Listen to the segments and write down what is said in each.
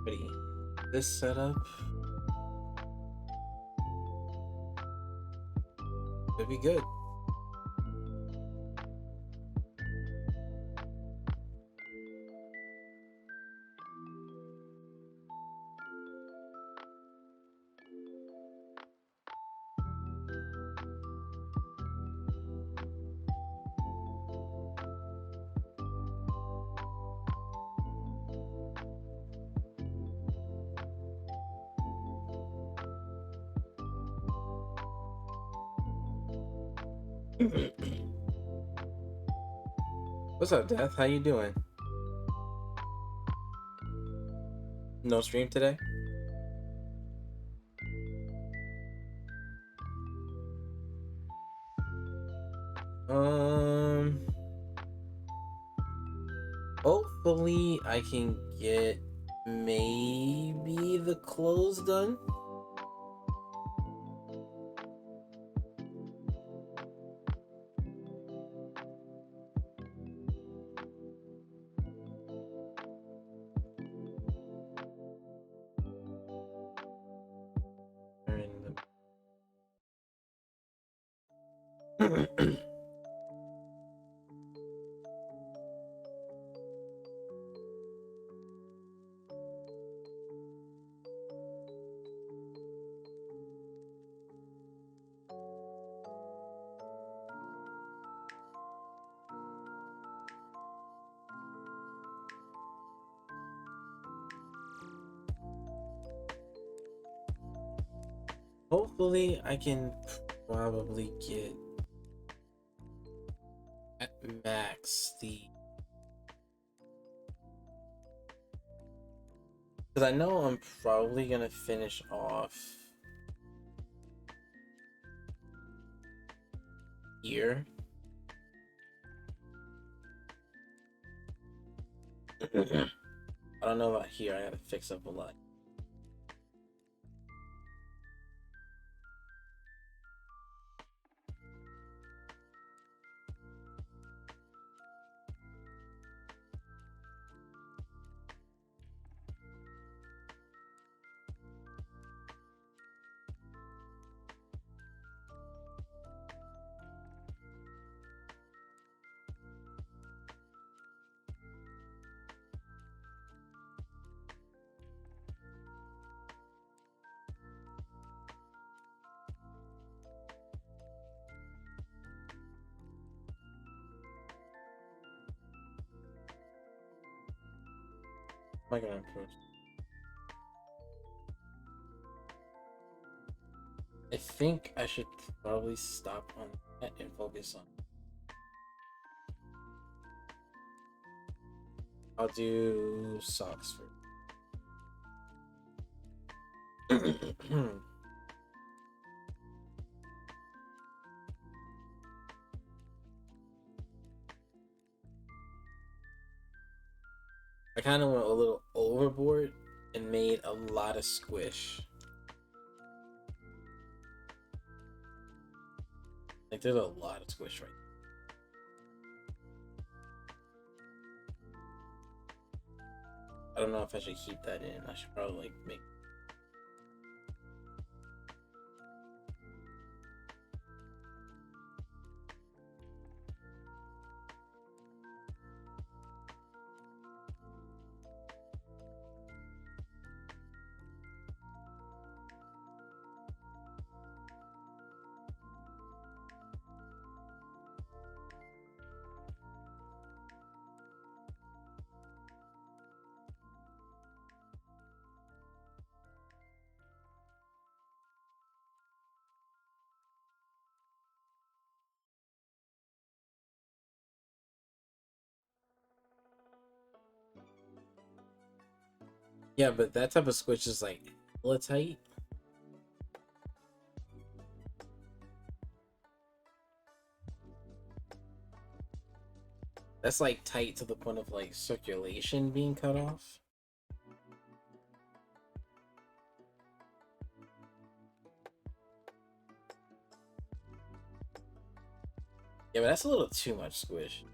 Ready. This setup would be good. What's up, Death? How you doing? No stream today? Um, hopefully I can get maybe the clothes done. Hopefully I can probably get at max the, because I know I'm probably gonna finish off here. I don't know about here. I gotta fix up a lot. Am I gonna improve? I think I should probably stop on that and focus on. I'll do socks first. I kind of went a little overboard and made a lot of squish. Like, there's a lot of squish right now. I don't know if I should keep that in. I should probably like make. Yeah, but that type of squish is like hella tight. That's like tight to the point of like circulation being cut off. Yeah, but that's a little too much squish.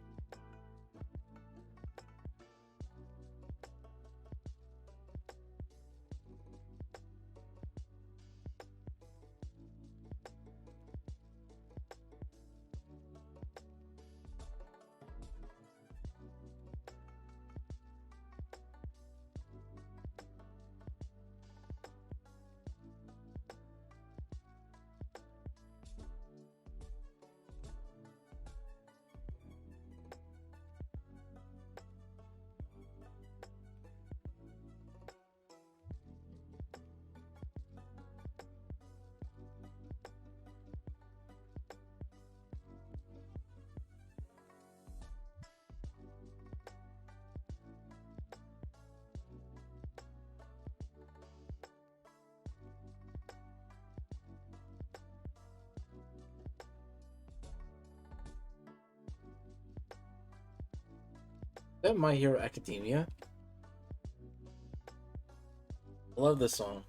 That My Hero Academia. I love this song.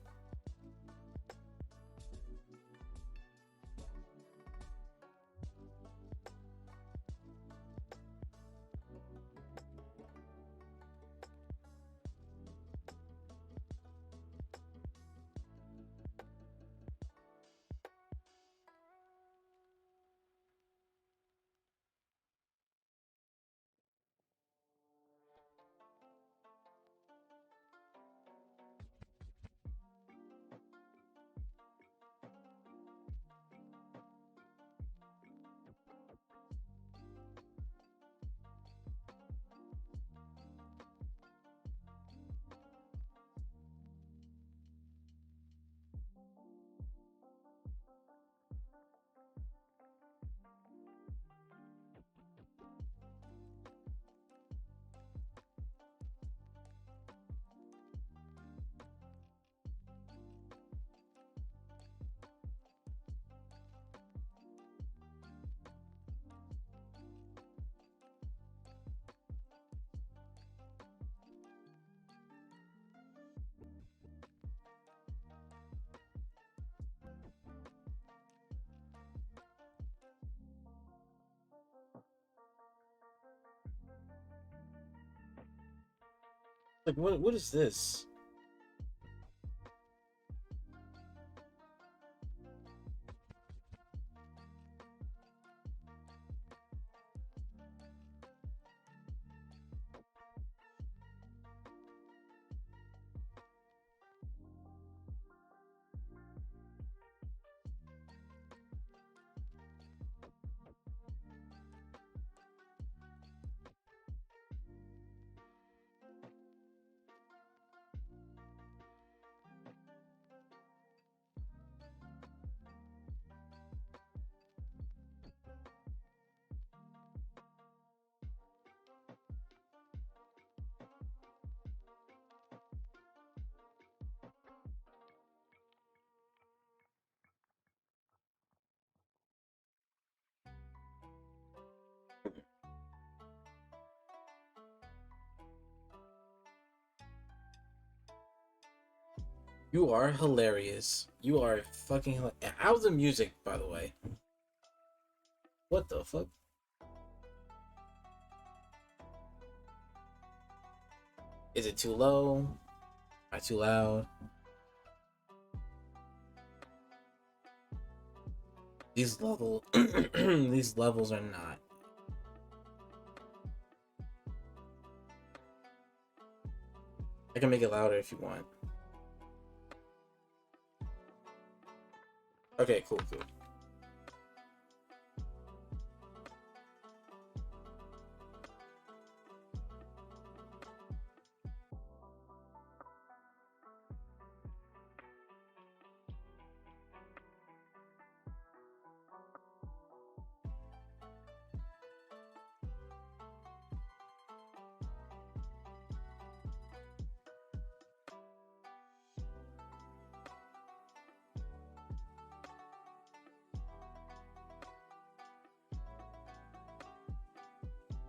Like, what is this? You are hilarious. You are fucking hilarious. How's the music, by the way? What the fuck? Is it too low? Am I too loud? These levels are not. I can make it louder if you want. Okay, cool.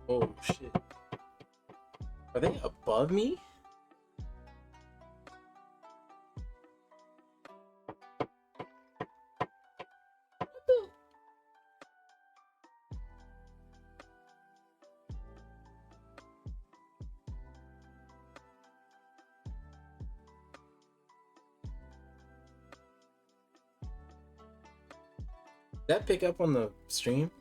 Oh shit. Are they above me? Did that pick up on the stream?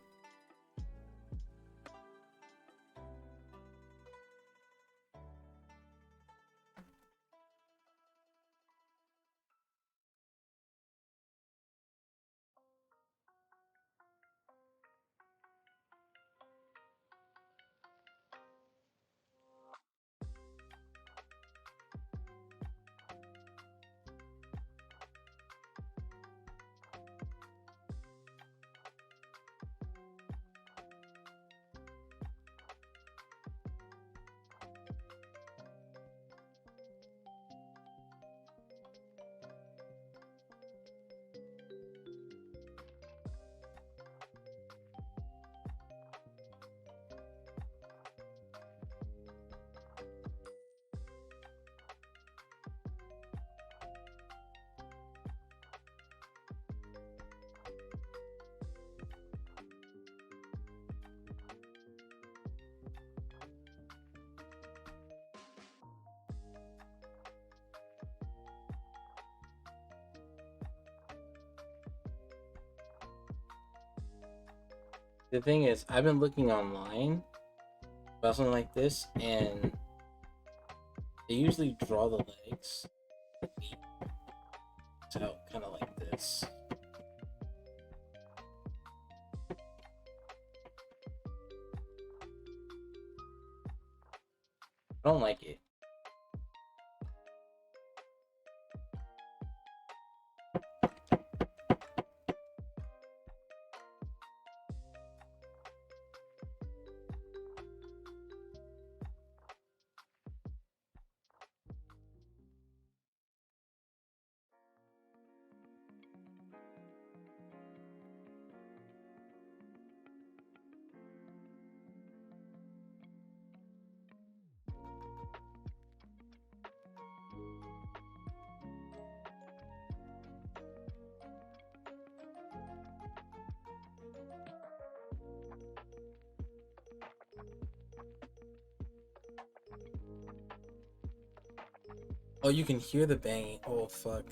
The thing is, I've been looking online about something like this, and they usually draw the legs out kind of like this. I don't like it. Oh, you can hear the banging. Oh, fuck.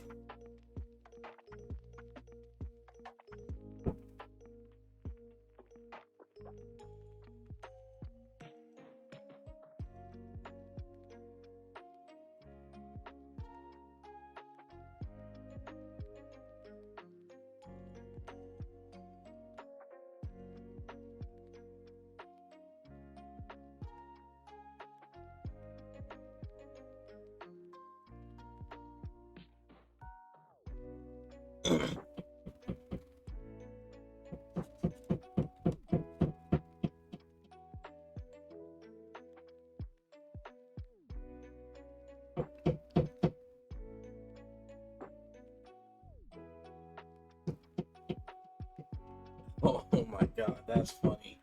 Oh my god, that's funny.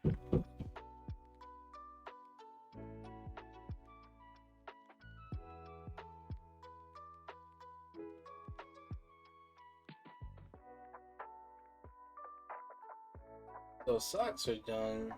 Those socks are done.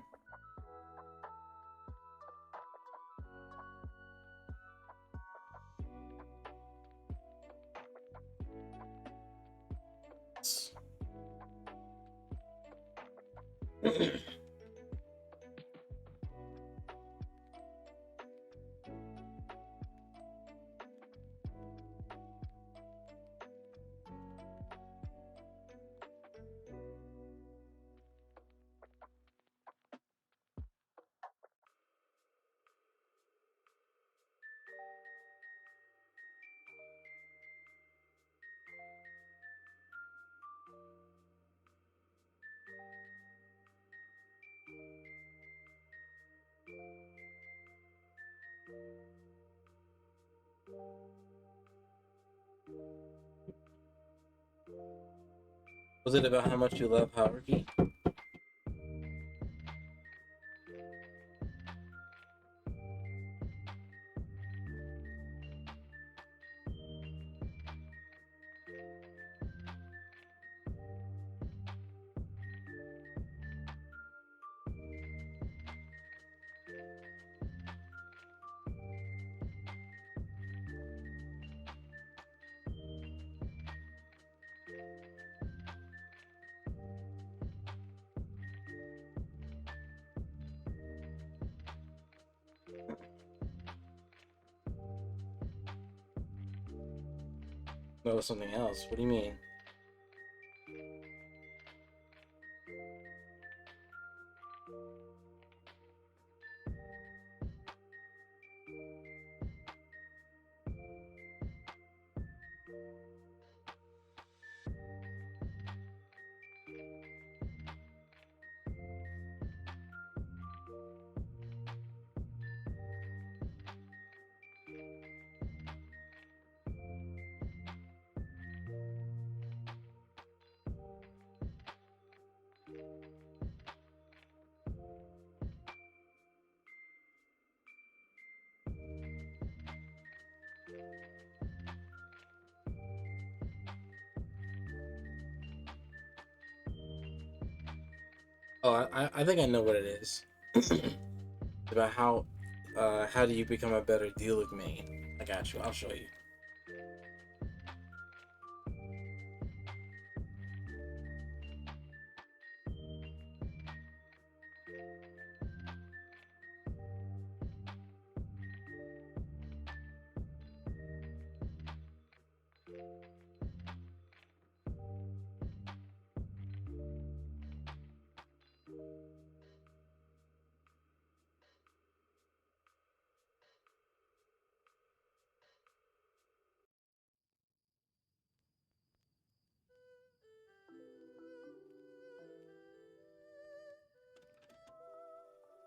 Was it about how much you love Haruki? No, something else. What do you mean? Oh, I think I know what it is. About how do you become a better Diluc main? I got you. I'll show you.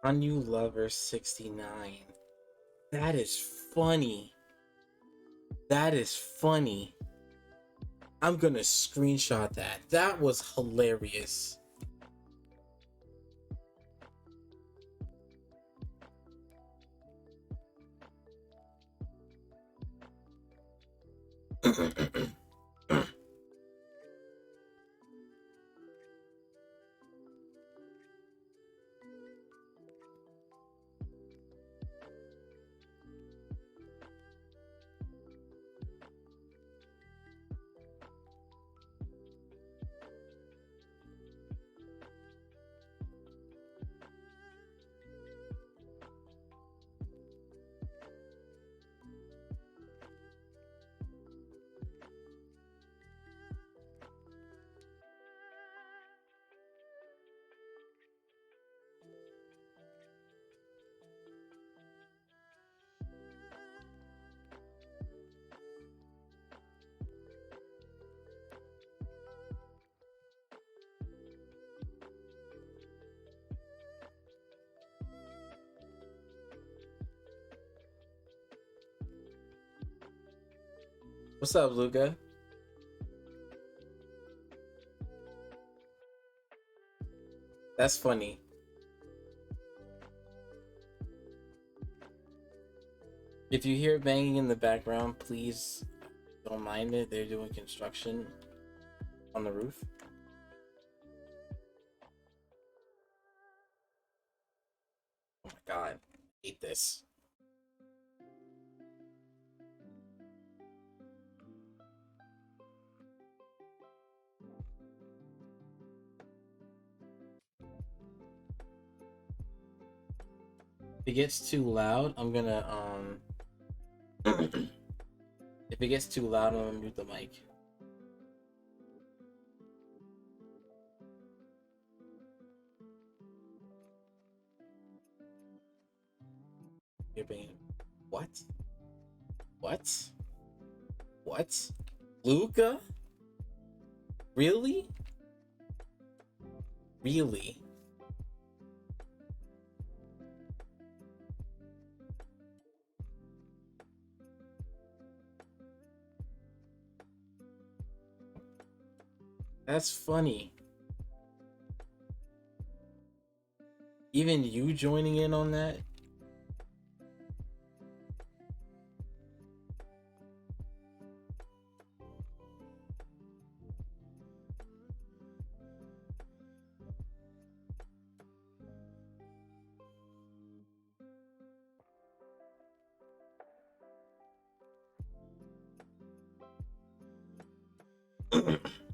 Anu Lover 69. That is funny. That is funny. I'm gonna screenshot that. That was hilarious. What's up, Luca? That's funny. If you hear banging in the background, please don't mind it. They're doing construction on the roof. Oh my god, I hate this. If it gets too loud, I'm gonna if it gets too loud, I'm gonna mute the mic. You're being what? What? What? Luca? Really? Really? That's funny. Even you joining in on that?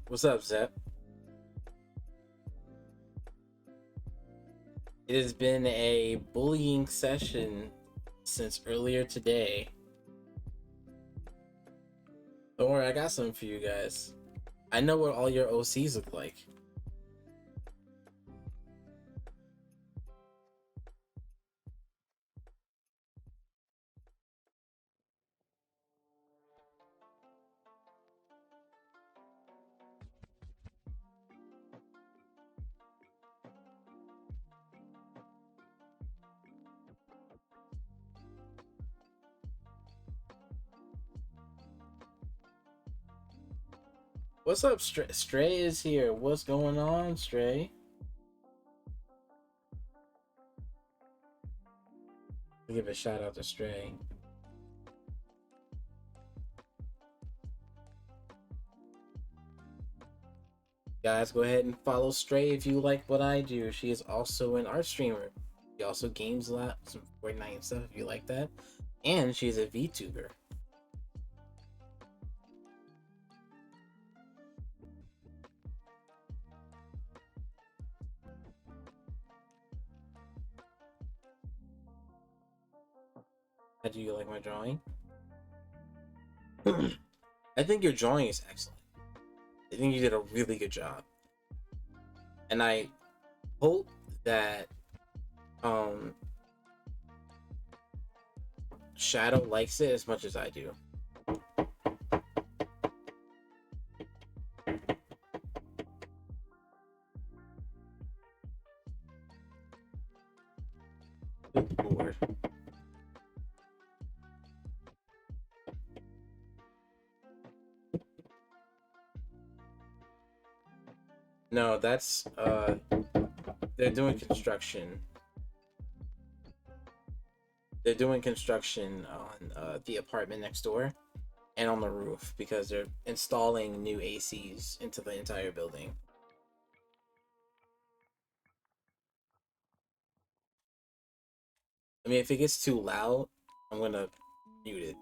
What's up, Zep? It has been a bullying session since earlier today. Don't worry, I got something for you guys. I know what all your OCs look like. What's up, Stray? Stray is here. What's going on, Stray? I'll give a shout out to Stray. Guys, go ahead and follow Stray if you like what I do. She is also an art streamer. She also games a lot, some Fortnite and stuff if you like that. And she's a VTuber. How do you like my drawing? I think your drawing is excellent. I think you did a really good job. And I hope that um Shadow likes it as much as I do. Good lord. No, that's they're doing construction. They're doing construction on the apartment next door and on the roof because they're installing new ACs into the entire building. I mean, if it gets too loud, I'm gonna mute it.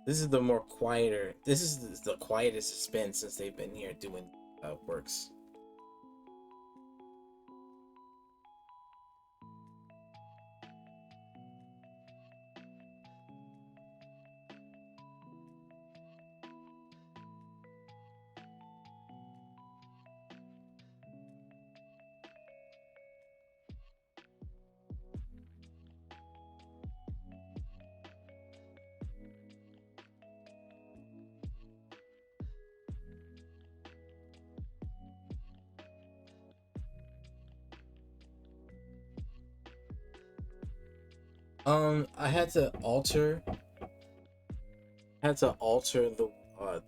This is the more quieter. This is the quietest it's been since they've been here doing works. I had to alter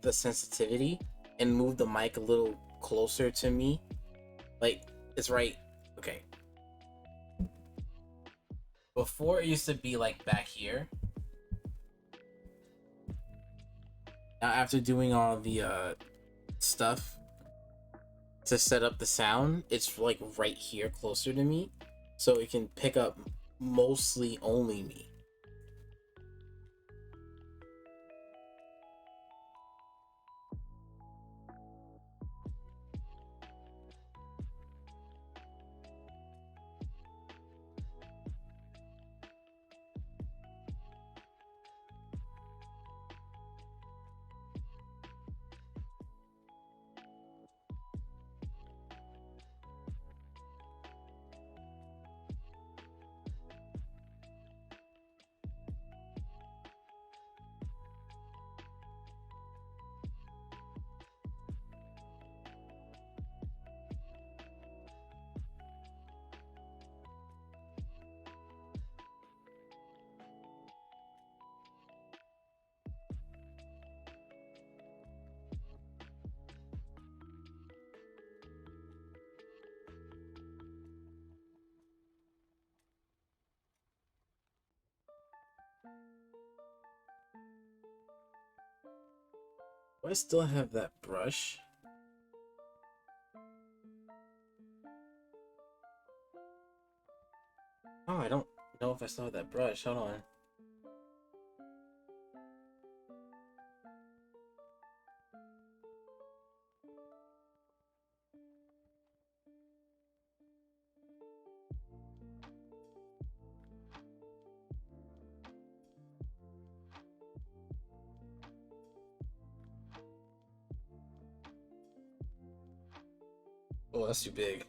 the sensitivity and move the mic a little closer to me. Like it's right. Okay. Before it used to be like back here. Now after doing all the stuff to set up the sound, it's like right here closer to me, so it can pick up mostly only me. Do I still have that brush? Oh, I don't know if I still have that brush. Hold on. Oh, that's too big.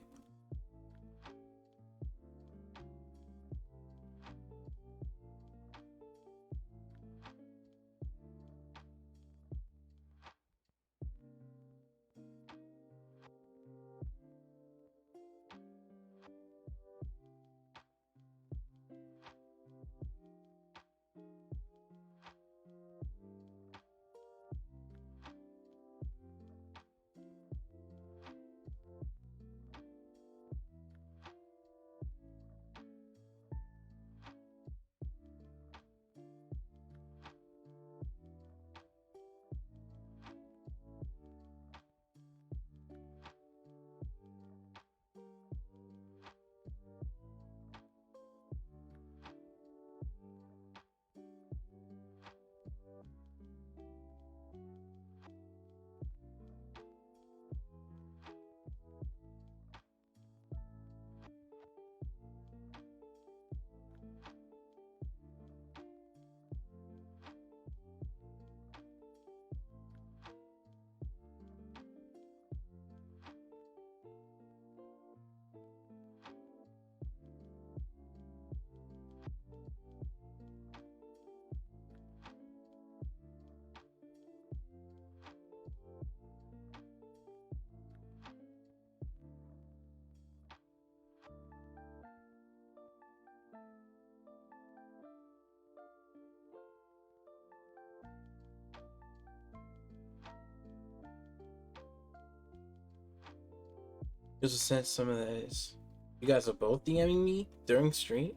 There's a sense some of that is. You guys are both DMing me during stream?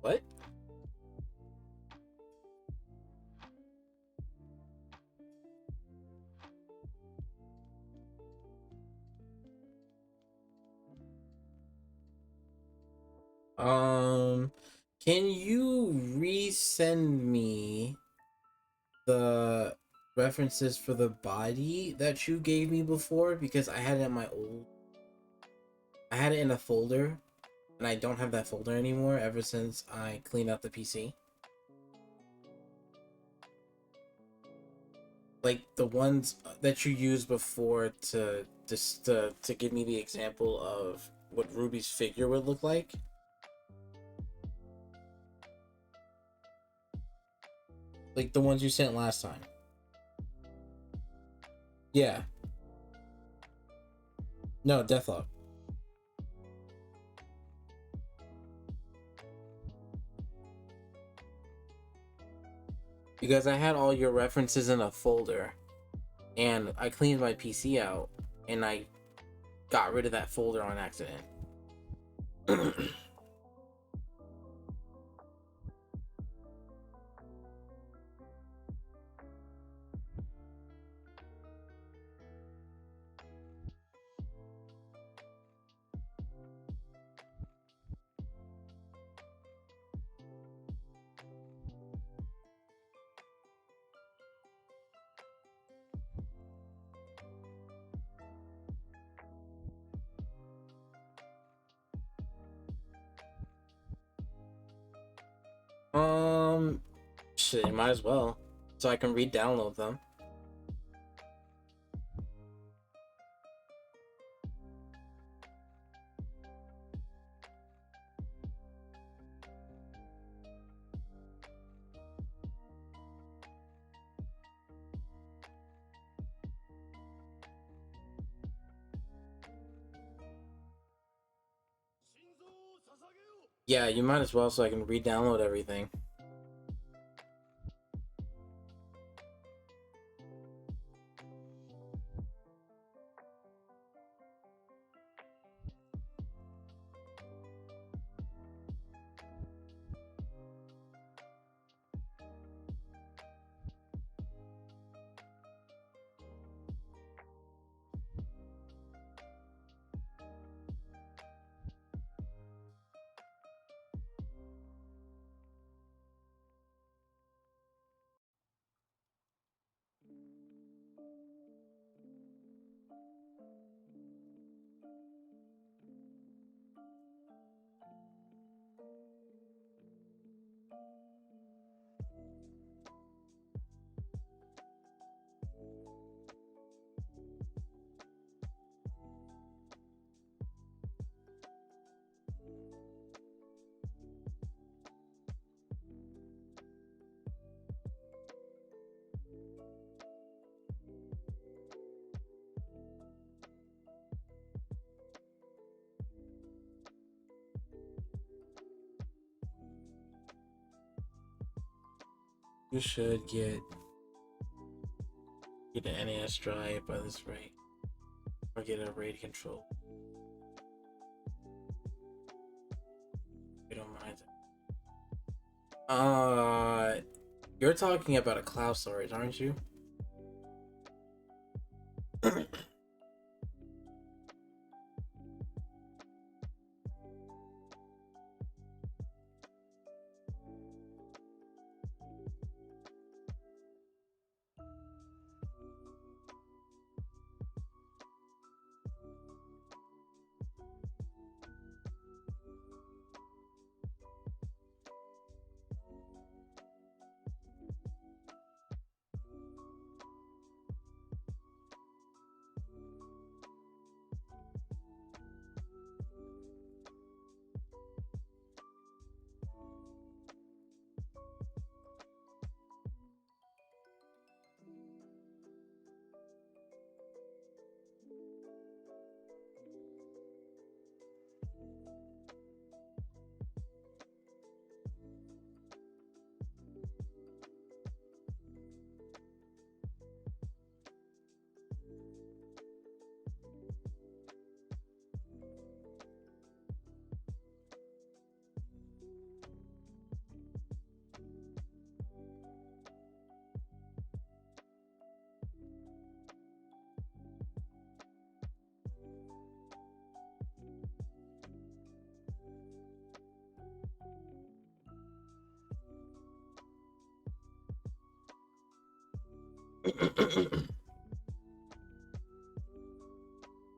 What? Um, can you resend me the references for the body that you gave me before? Because I had it in my old, I had it in a folder, and I don't have that folder anymore ever since I cleaned out the PC. Like the ones that you used before to just to give me the example of what Ruby's figure would look like. Like the ones you sent last time. Yeah. No, Deathlock. Because I had all your references in a folder, and I cleaned my PC out, and I got rid of that folder on accident. Shit, you might as well, so I can re-download them. Yeah, you might as well, so I can re-download everything. You should get an NAS drive by this rate, or get a RAID control. You don't mind. You're talking about a cloud storage, aren't you?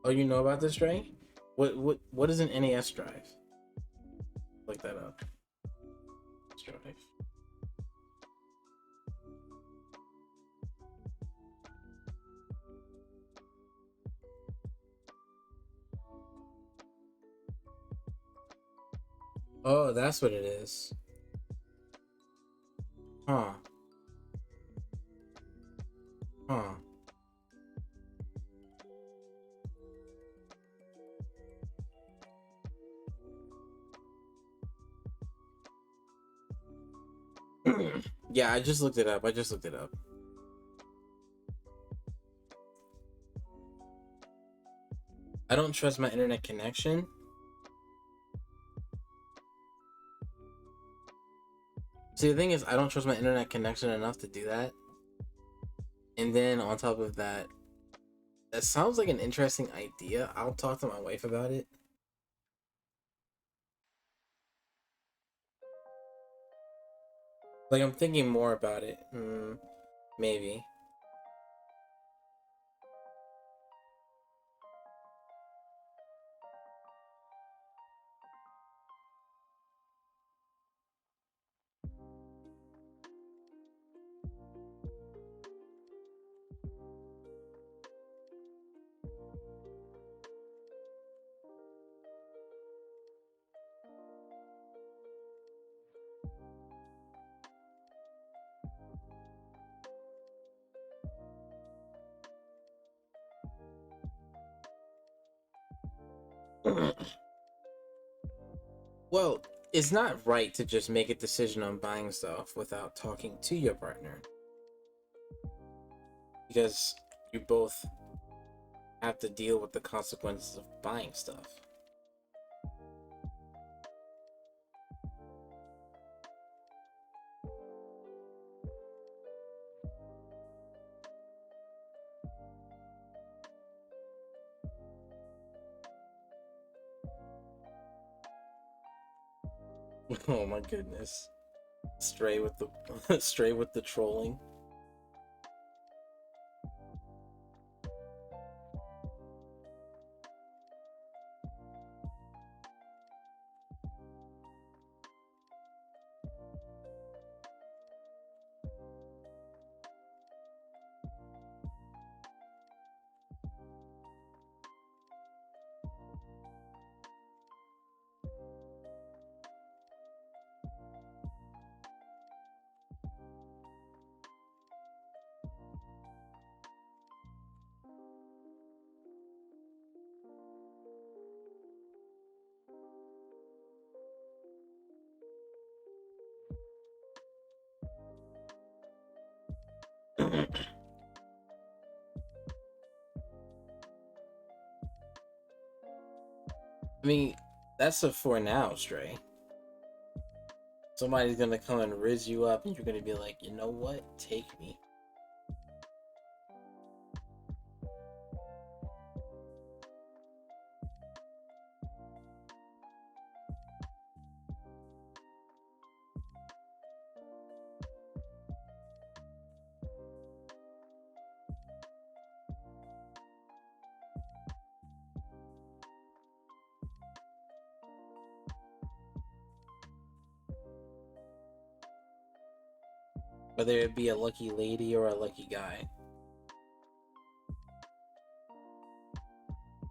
Oh, you know about this, Ray? What is an NAS drive? Look that up. Drive. Oh, that's what it is. Huh. Huh. Yeah, I just looked it up. I just looked it up. I don't trust my internet connection. See, the thing is, I don't trust my internet connection enough to do that. And then on top of that, that sounds like an interesting idea. I'll talk to my wife about it. Like, I'm thinking more about it. Maybe. Well, it's not right to just make a decision on buying stuff without talking to your partner. Because you both have to deal with the consequences of buying stuff. Oh my goodness. Stray with the stray with the trolling. I mean, that's a for now, Stray. Somebody's gonna come and riz you up, and you're gonna be like, you know what? Take me. Whether it be a lucky lady or a lucky guy.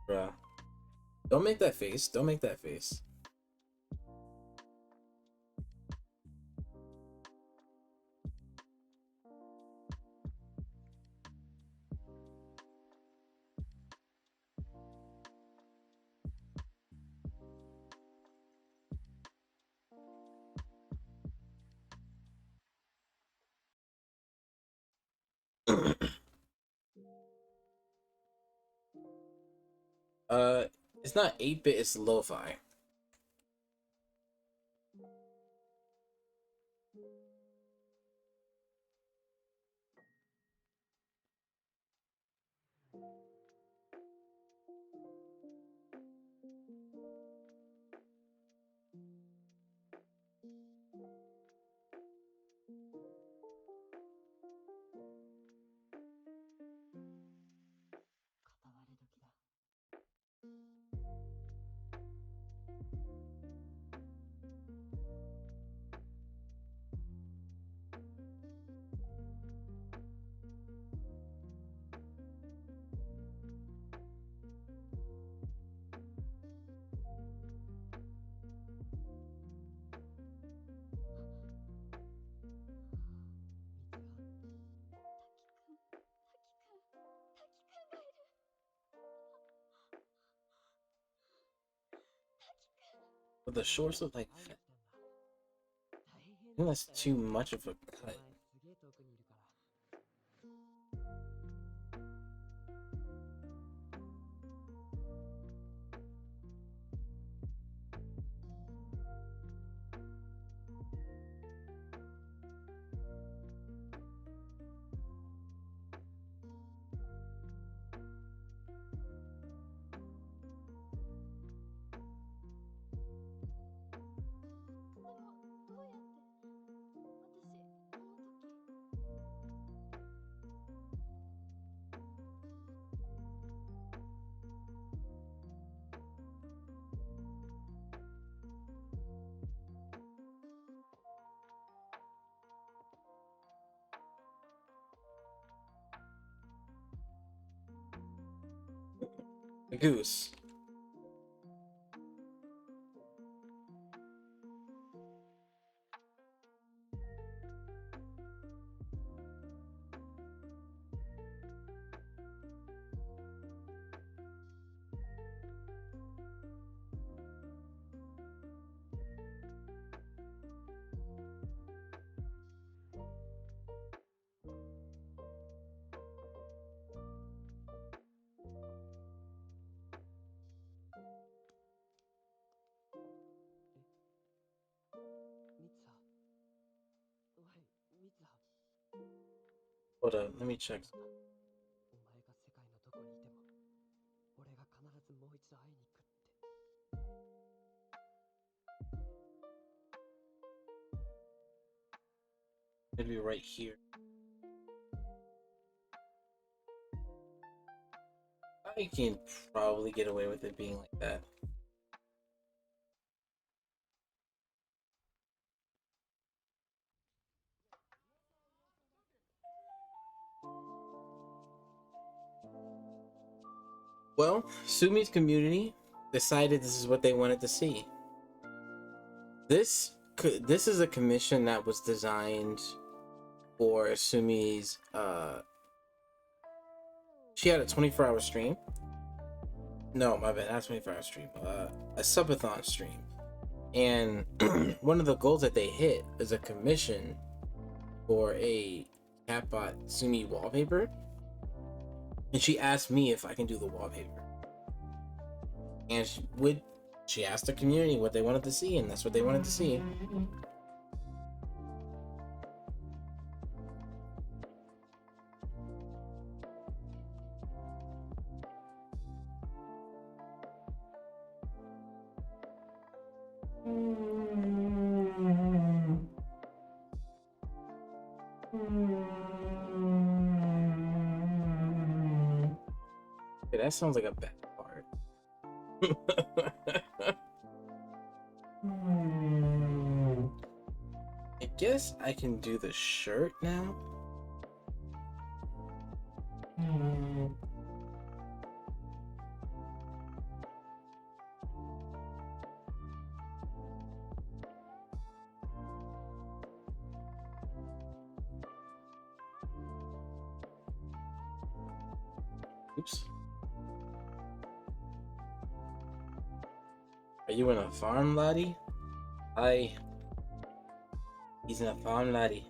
Bruh. Don't make that face. Don't make that face. uh, it's not 8-bit, it's lo-fi. But the shorts look like fat. I think that's too much of a cut. A goose. Hold up, let me check. Maybe right here. I can probably get away with it being like that. Well, Sumi's community decided this is what they wanted to see. This is a commission that was designed for Sumi's. She had a 24-hour stream. No, my bad, not 24-hour stream. A subathon stream, and one of the goals that they hit is a commission for a Catbot Sumi wallpaper, and she asked me if I can do the wallpaper, and she asked the community what they wanted to see, and that's what they wanted to see. Okay, that sounds like a bad part. I guess I can do the shirt now. Oops. Are you in a farm, laddie? Hi. He's in a farm, laddie.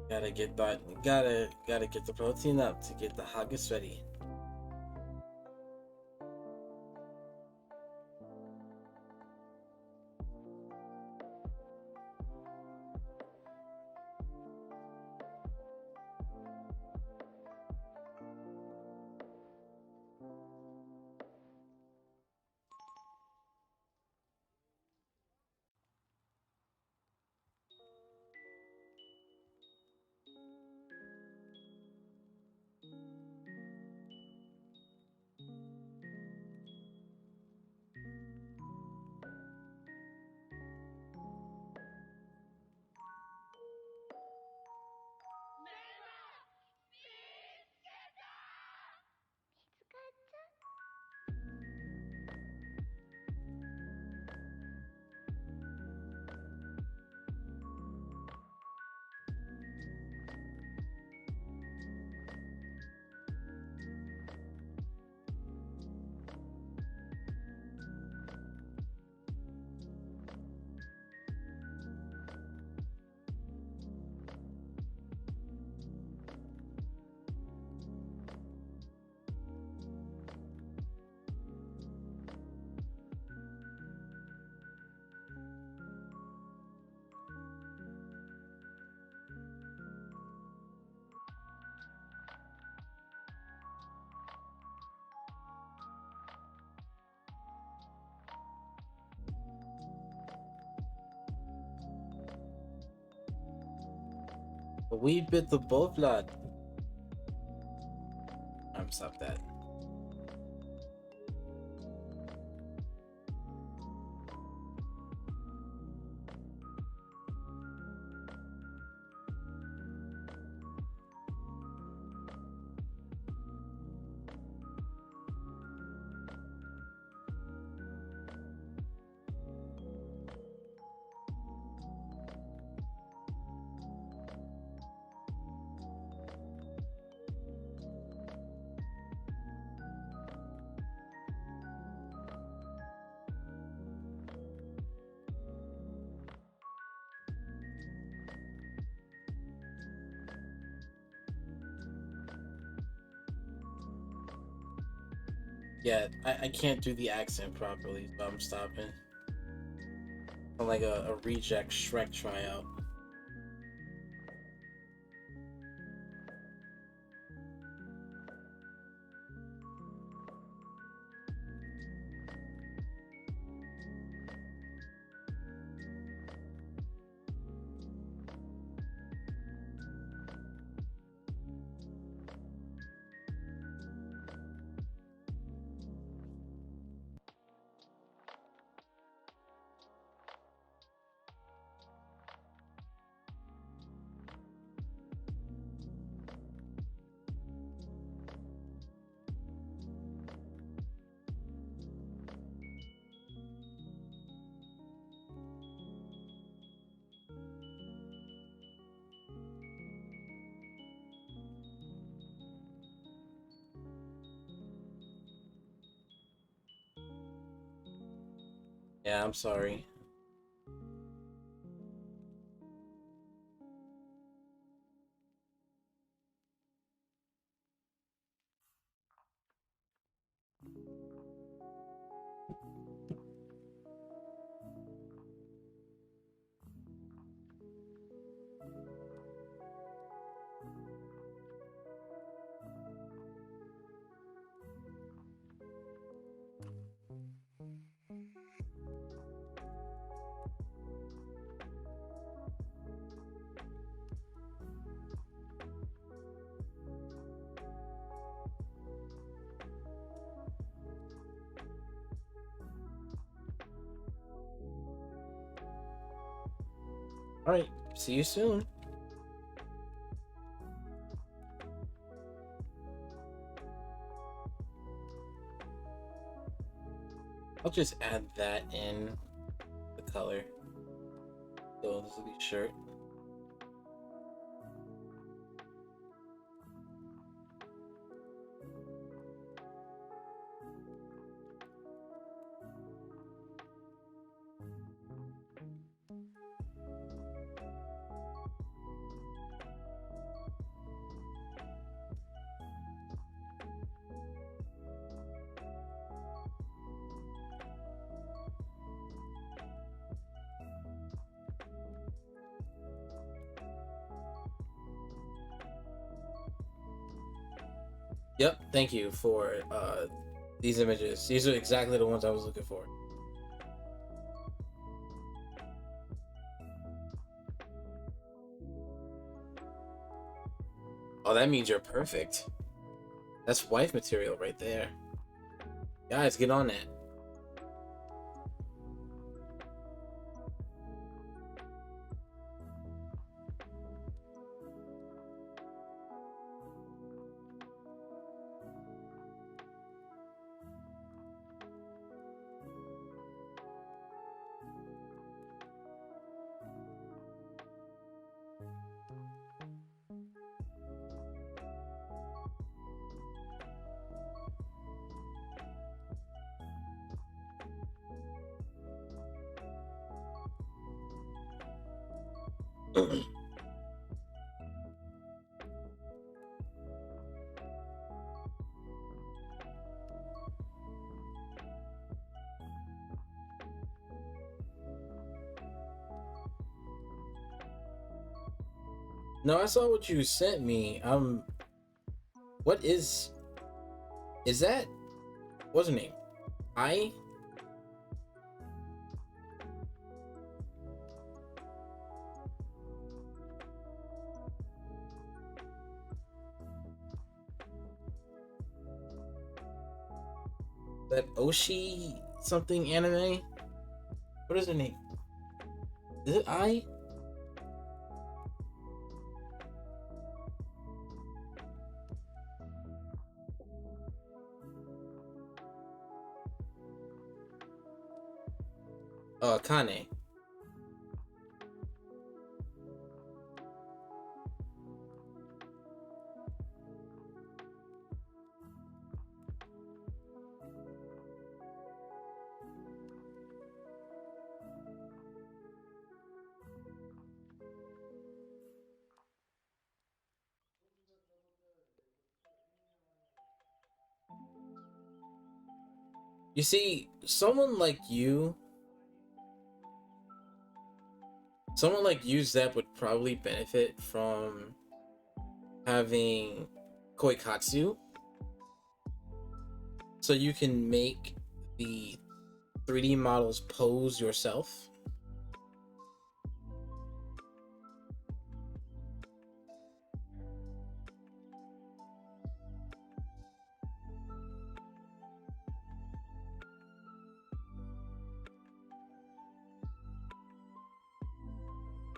Gotta get that. Gotta get the protein up to get the haggis ready. A wee bit of both, lad. I'm stop that. Yeah, I can't do the accent properly, so I'm stopping. I'm like a reject Shrek tryout. Yeah, I'm sorry. All right, see you soon. I'll just add that in the color. So this will be shirt. Yep, thank you for these images. These are exactly the ones I was looking for. Oh, that means you're perfect. That's wife material right there. Guys, get on that. No, I saw what you sent me. What is that? What's her name? I. That Oshi something anime. What is her name? Is it I? Kane. You see, someone like you, Zep, would probably benefit from having Koikatsu, so you can make the 3D models pose yourself.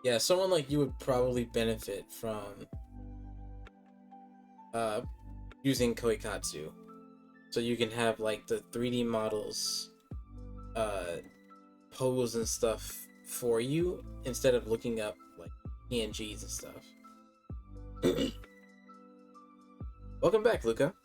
Yeah, someone like you would probably benefit from uh using Koikatsu. So you can have like the 3D models uh pose and stuff for you instead of looking up like PNGs and stuff. Welcome back, Luca.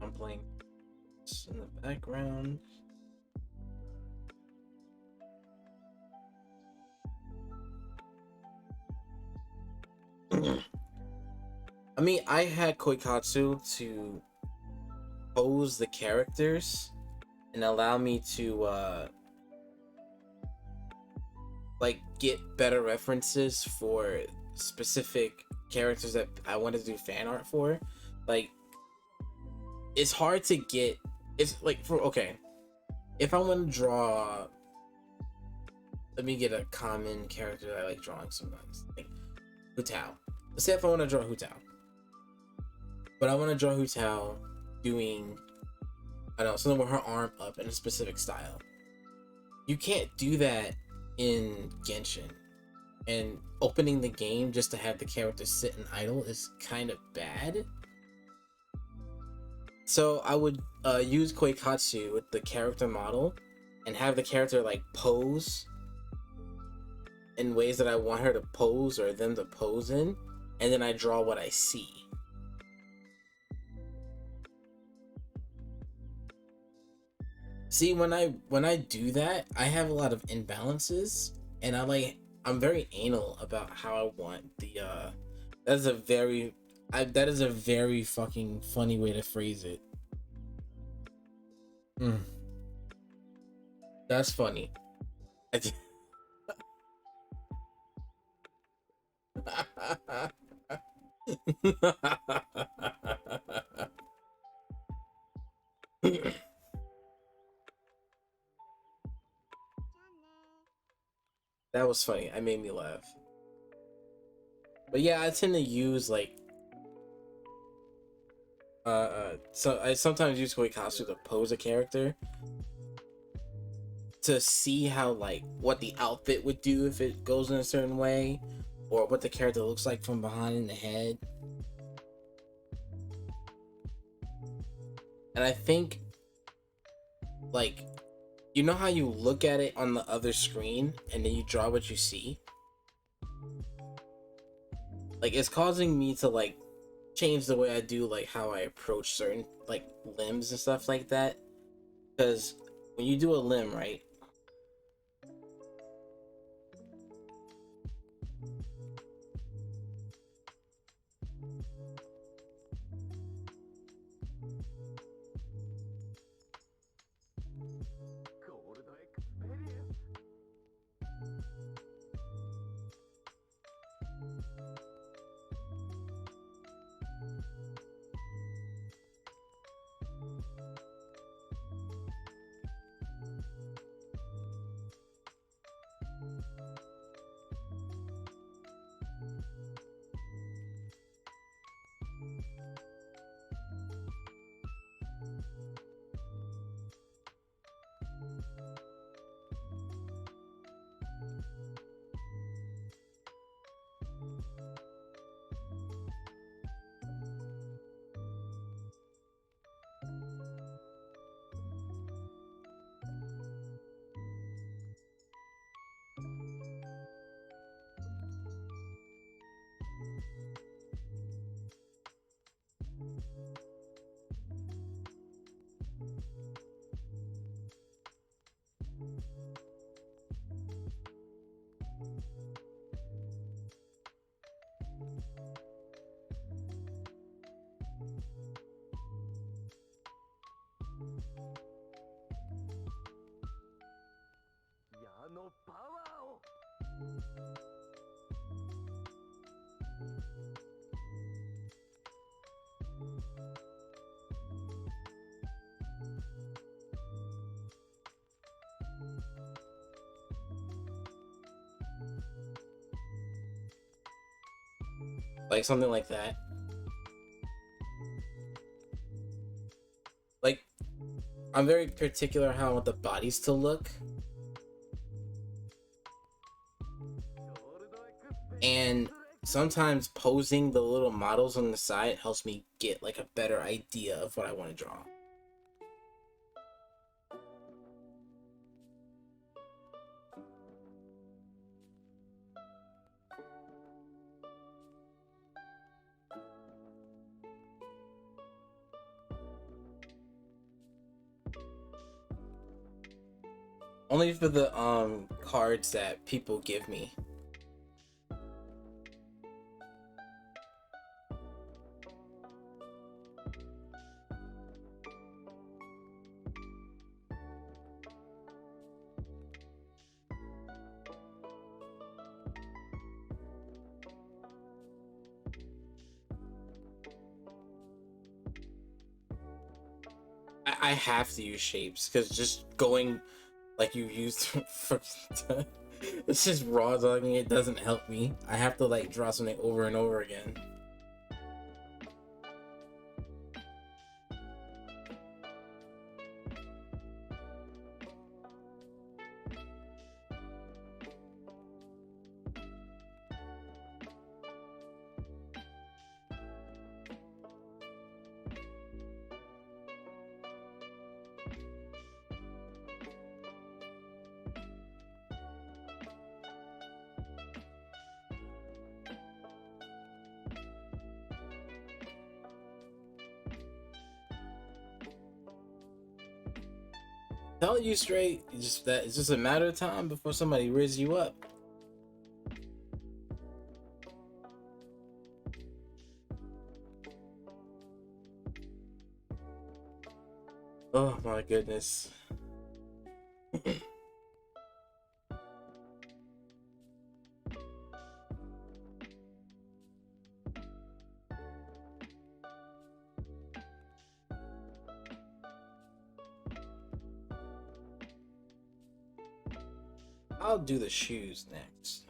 I'm playing in the background. I mean, I had Koikatsu to pose the characters and allow me to like get better references for specific characters that I wanted to do fan art for. Like, it's hard to get. It's like for okay, if I want to draw, let me get a common character that I like drawing sometimes, like Hutao. Let's say if I want to draw Hutao, but I want to draw Hutao doing, I don't know, something with her arm up in a specific style. You can't do that in Genshin, and opening the game just to have the character sit and idle is kind of bad. So I would use Koikatsu with the character model and have the character like pose in ways that I want her to pose or them to pose in, and then I draw what I see. See, when I do that, I have a lot of imbalances, and I'm very anal about how I want the that is a very that is a very fucking funny way to phrase it. Mm, that's funny. That was funny. I made me laugh. But yeah, I tend to use like so I sometimes use Koikatsu to pose a character to see how like what the outfit would do if it goes in a certain way, or what the character looks like from behind in the head. And I think like, you know how you look at it on the other screen and then you draw what you see? Like, it's causing me to like change the way I do like how I approach certain like limbs and stuff like that. Because when you do a limb, right? Like something like that. Like, I'm very particular how I want the bodies to look. And sometimes posing the little models on the side helps me get like a better idea of what I want to draw. Only for the cards that people give me. I have to use shapes because just going like you used for it's just raw dogging it doesn't help me. I have to like draw something over and over again. Tell you straight, it's just a matter of time before somebody riz you up. Oh my goodness. I'll do the shoes next.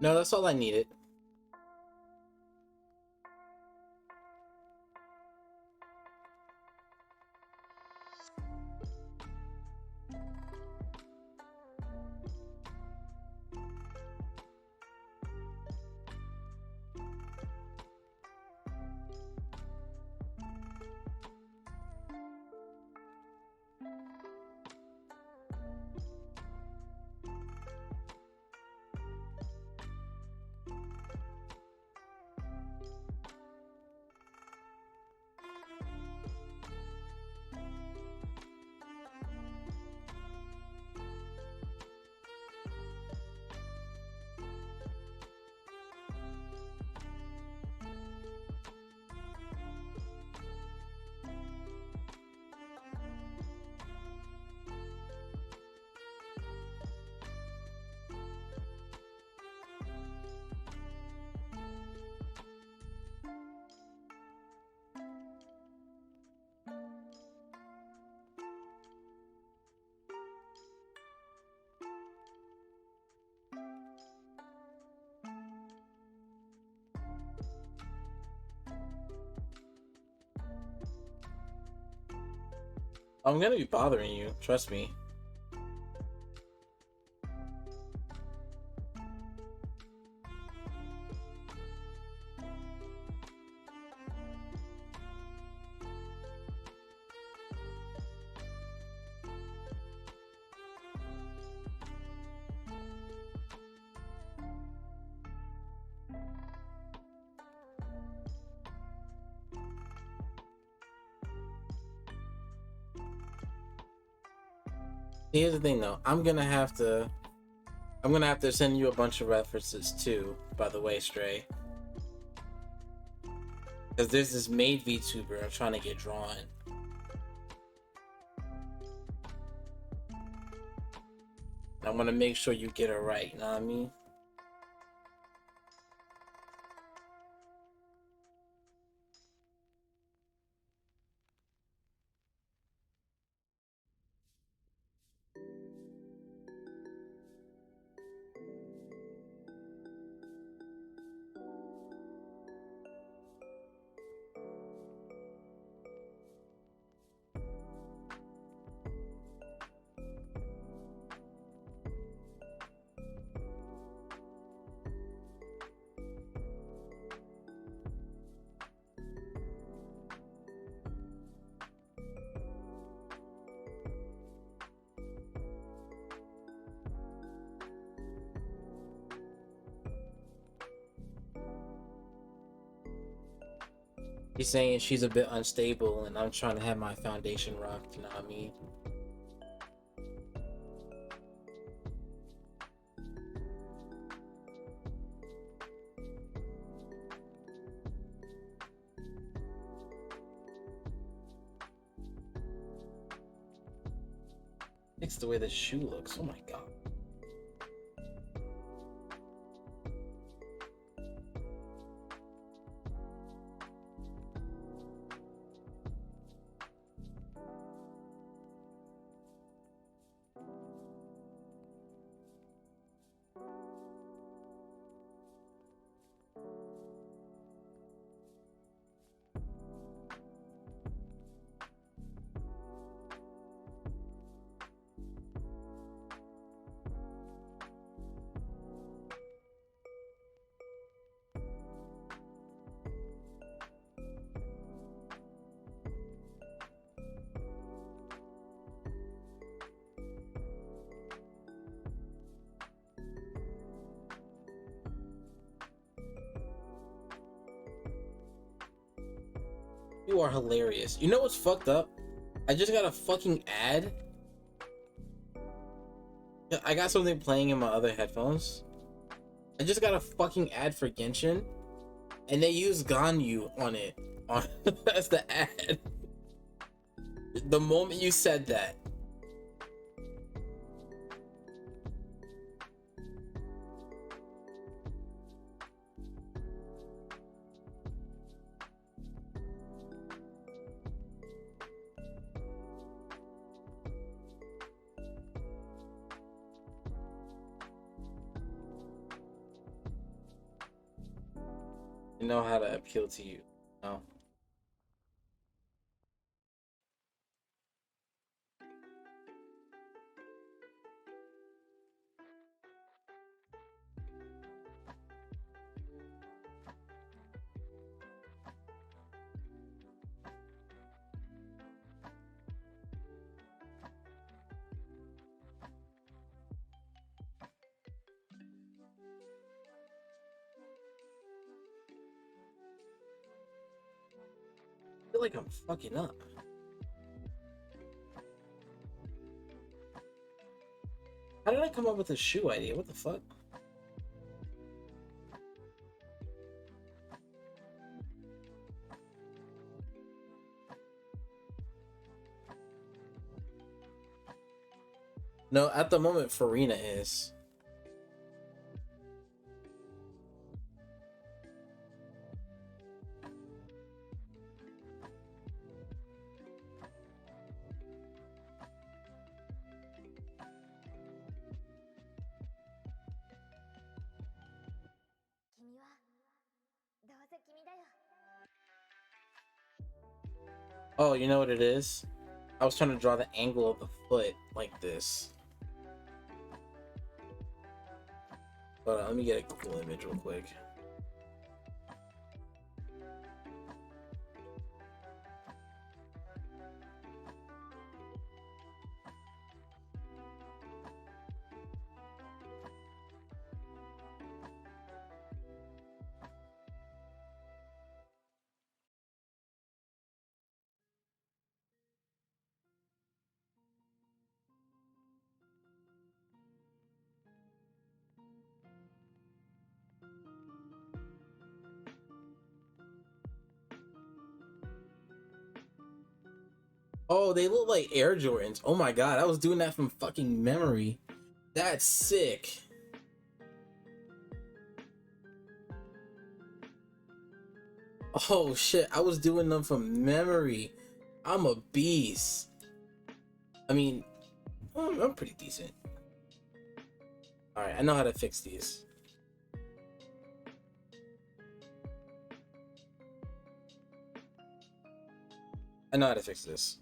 No, that's all I needed. I'm gonna be bothering you, trust me. Here's the thing though, I'm gonna have to send you a bunch of references too, by the way, Stray. Because there's this maid VTuber I'm trying to get drawn. I'm gonna make sure you get it right, you know what I mean? He's saying she's a bit unstable and I'm trying to have my foundation rocked, you know what I mean? It's the way the shoe looks, oh my god. You are hilarious. You know what's fucked up? I just got a fucking ad. I got something playing in my other headphones. I just got a fucking ad for Genshin, and they use Ganyu on it. On that's the ad. The moment you said that. I know how to appeal to you. No. I feel like I'm fucking up. How did I come up with a shoe idea? What the fuck? No, at the moment, Farina is. Oh, you know what it is? I was trying to draw the angle of the foot like this. Hold on, let me get a Google image real quick. Oh, they look like Air Jordans. Oh my god, I was doing that from fucking memory. That's sick. Oh shit, I was doing them from memory. I'm a beast. I mean, I'm pretty decent. Alright, I know how to fix these. I know how to fix this.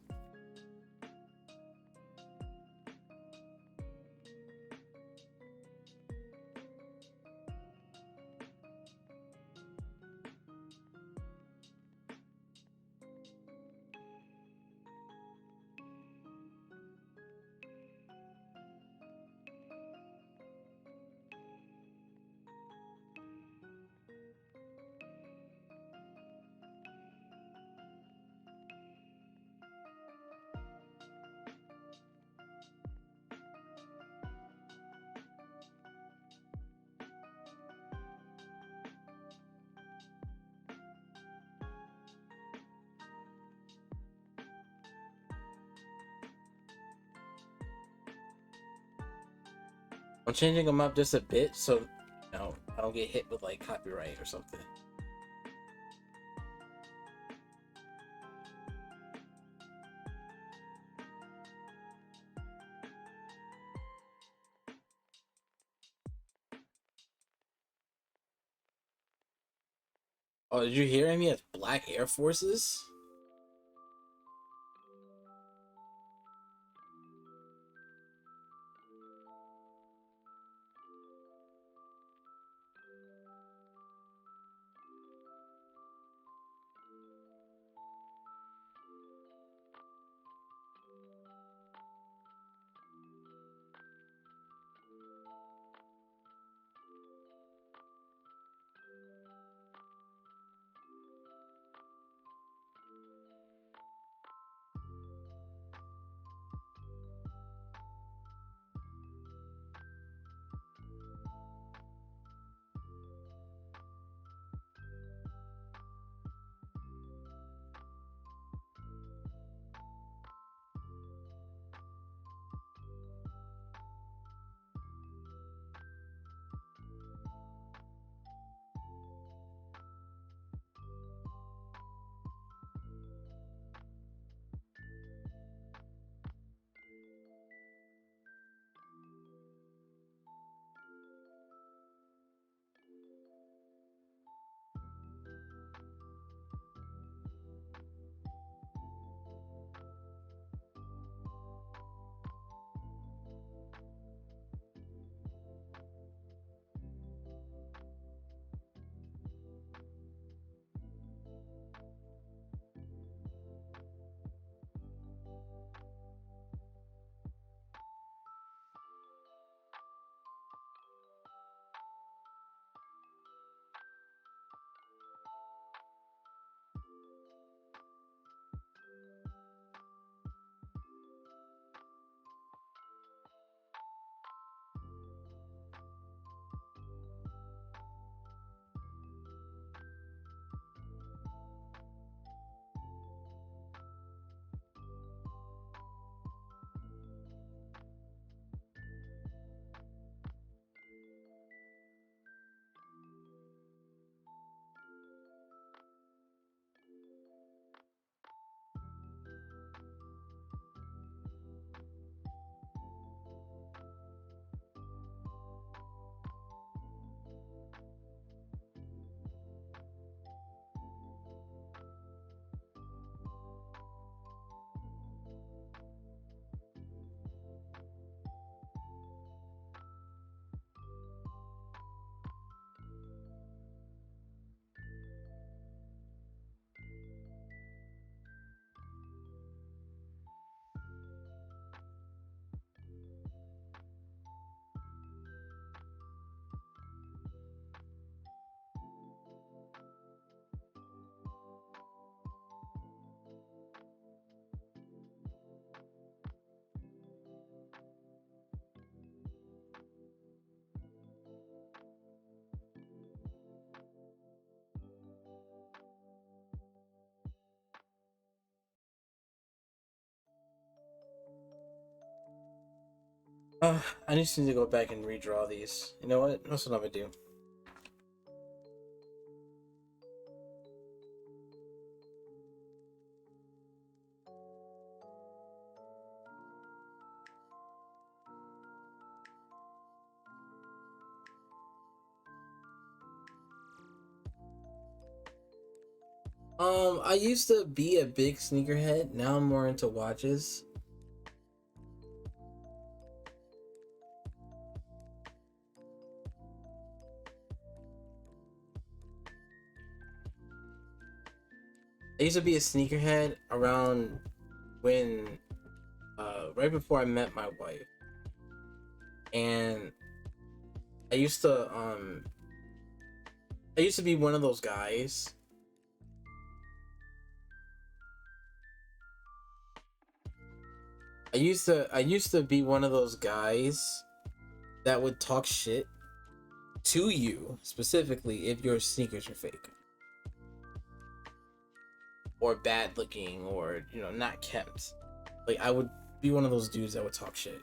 I'm changing them up just a bit so I don't get hit with like copyright or something. Oh, did you hear me as Black Air Forces? I just need to go back and redraw these. You know what? That's what I'm gonna do. I used to be a big sneakerhead. Now I'm more into watches. I used to be a sneakerhead around when, right before I met my wife, and I used to, I used to be one of those guys. I used to be one of those guys that would talk shit to you specifically if your sneakers are fake or bad looking or not kept. Like I would be one of those dudes that would talk shit.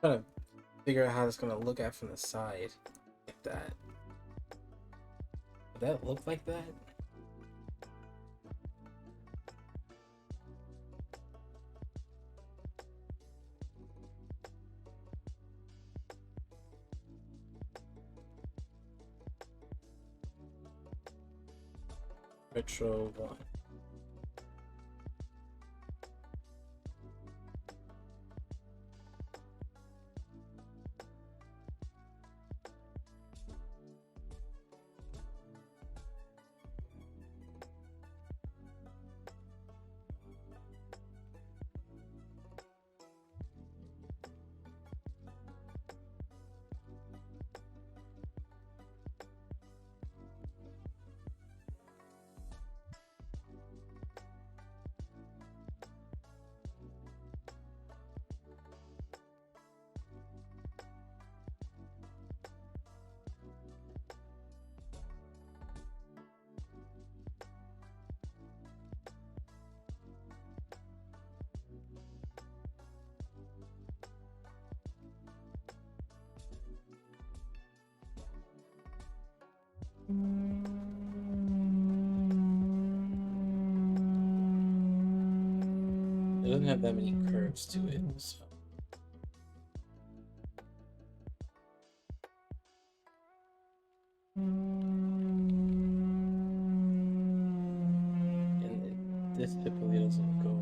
Trying to figure out how it's gonna look at from the side, like that. Would that look like that? Retro one. It doesn't have that many curves to it, so. It typically doesn't go.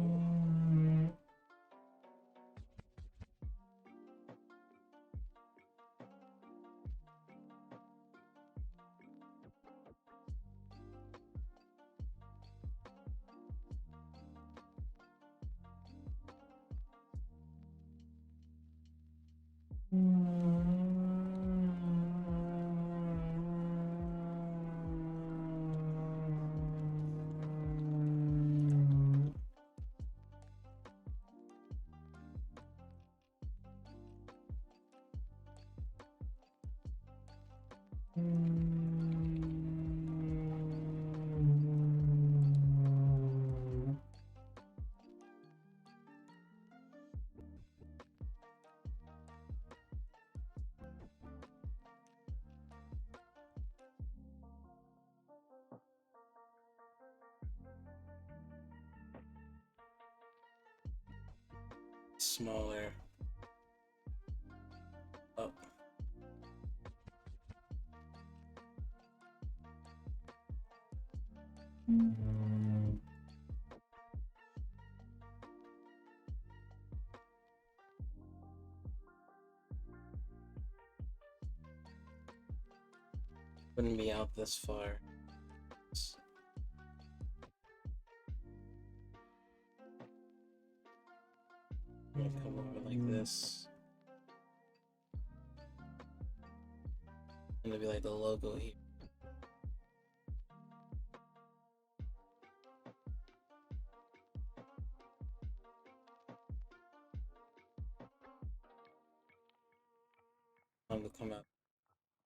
Smaller. Up. Wouldn't be out this far. I'm gonna come over like this. And it'll be like the logo here. I'm gonna come out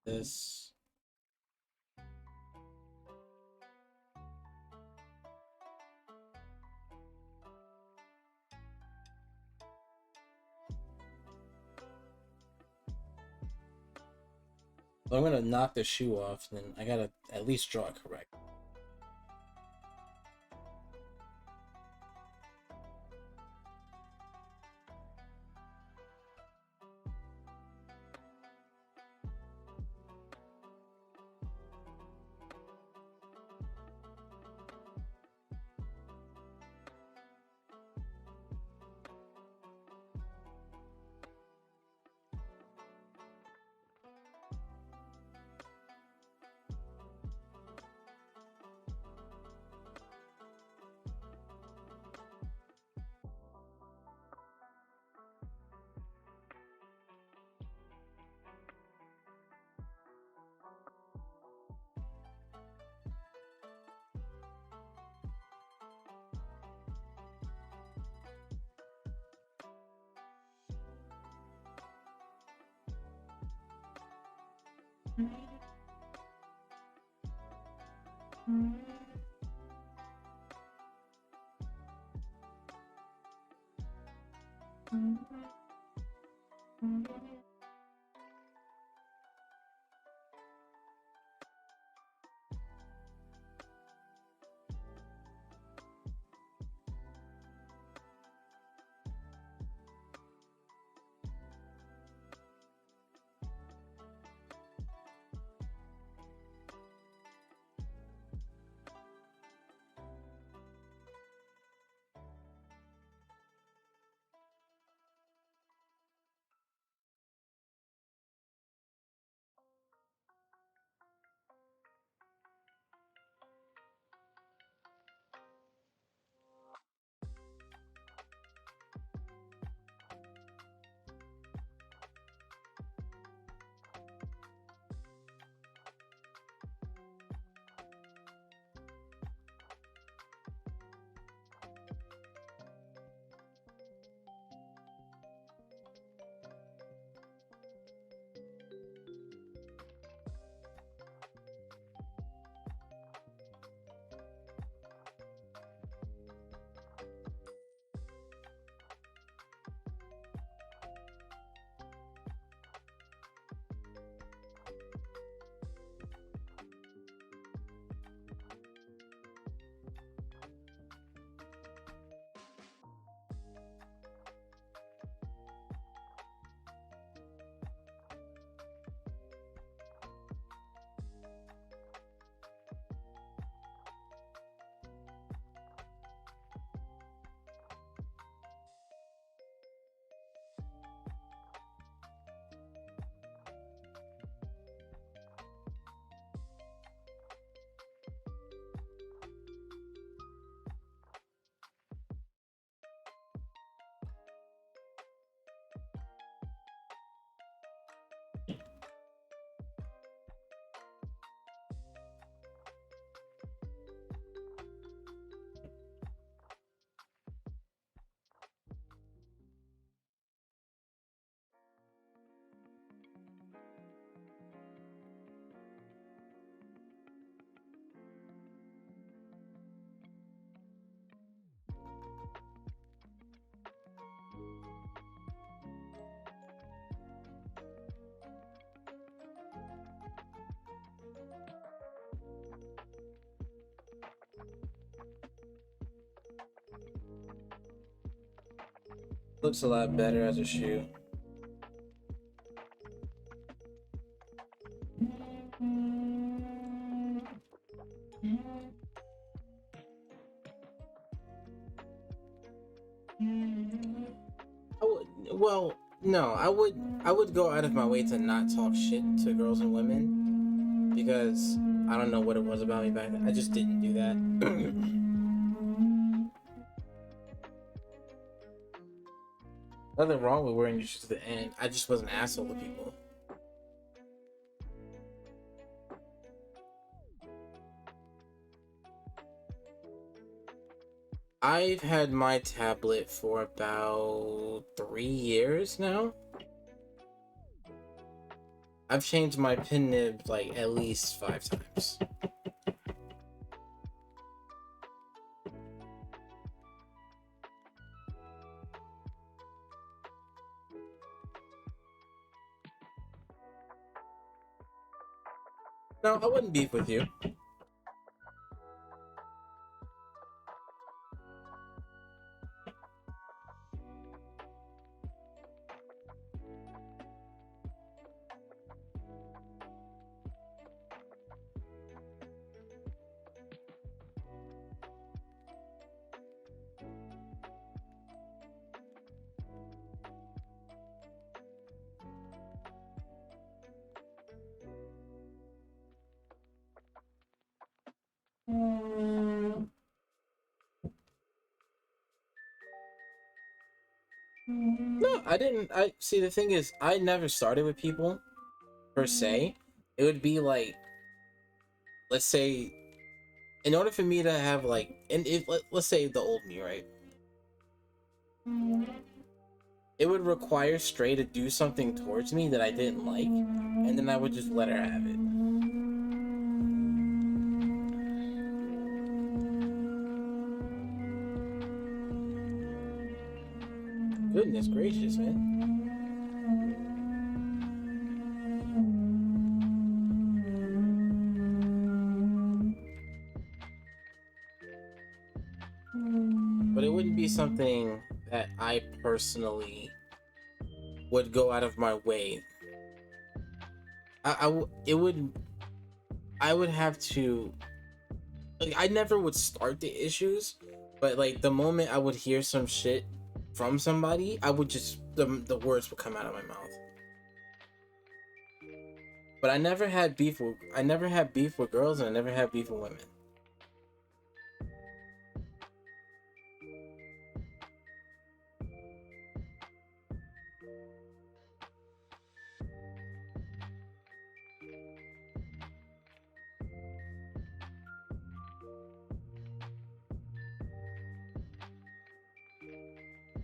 this. So I'm gonna knock the shoe off, then I gotta at least draw it correct. Looks a lot better as a shoe. Well, no, I would go out of my way to not talk shit to girls and women because I don't know what it was about me back then. I just didn't do that. Nothing wrong with wearing your shoes to the end. I just was an asshole to people. I've had my tablet for about 3 years now. I've changed my pin nib like at least 5 times. No, I wouldn't beef with you. No, I didn't. I see. The thing is, I never started with people per se. It would be like, let's say, in order for me to have like, and if let's say the old me, right? It would require Stray to do something towards me that I didn't like, and then I would just let her have it. Goodness gracious, man. But it wouldn't be something that I personally would go out of my way. It would, I would have to, like, I never would start the issues, but like the moment I would hear some shit from somebody, I would just, the words would come out of my mouth. But I never had beef with girls, and I never had beef with women.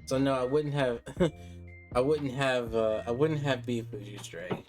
So no, I wouldn't have I wouldn't have beef with you, Stray.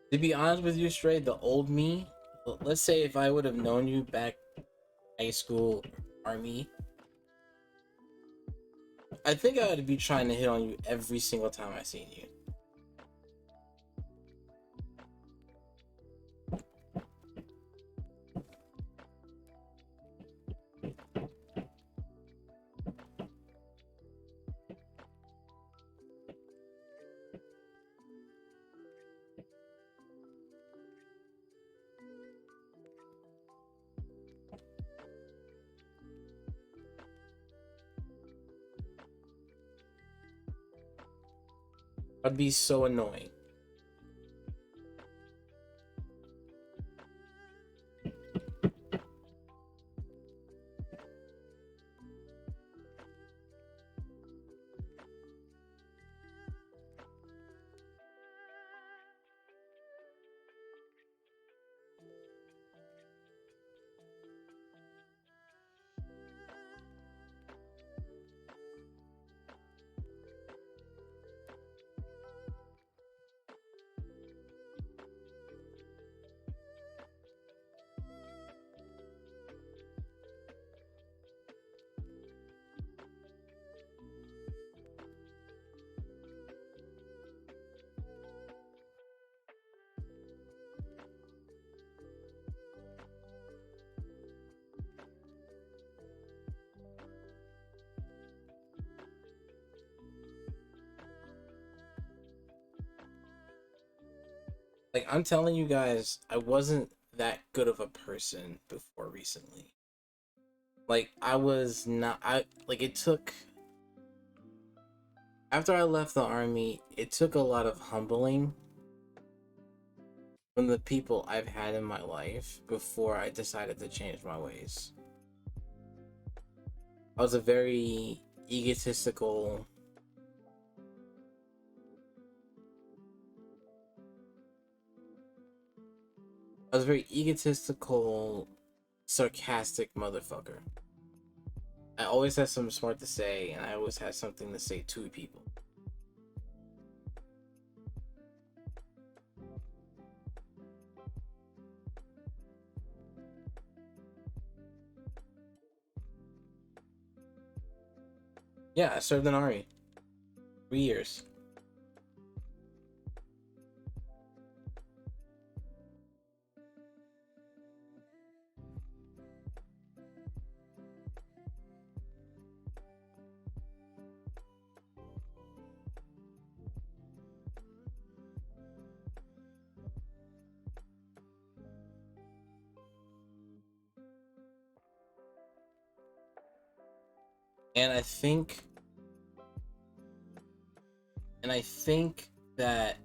To be honest with you, Stray, the old me, let's say if I would have known you back high school, army, I think I would be trying to hit on you every single time I seen you. I'd be so annoying. Like, I'm telling you guys, I wasn't that good of a person before recently. Like, I was not. I like it took after I left the army. It took a lot of humbling from the people I've had in my life before I decided to change my ways. I was a very egotistical. I was a very egotistical, sarcastic motherfucker. I always had something smart to say, and I always had something to say to people. Yeah, I served in the army 3 years. And I think that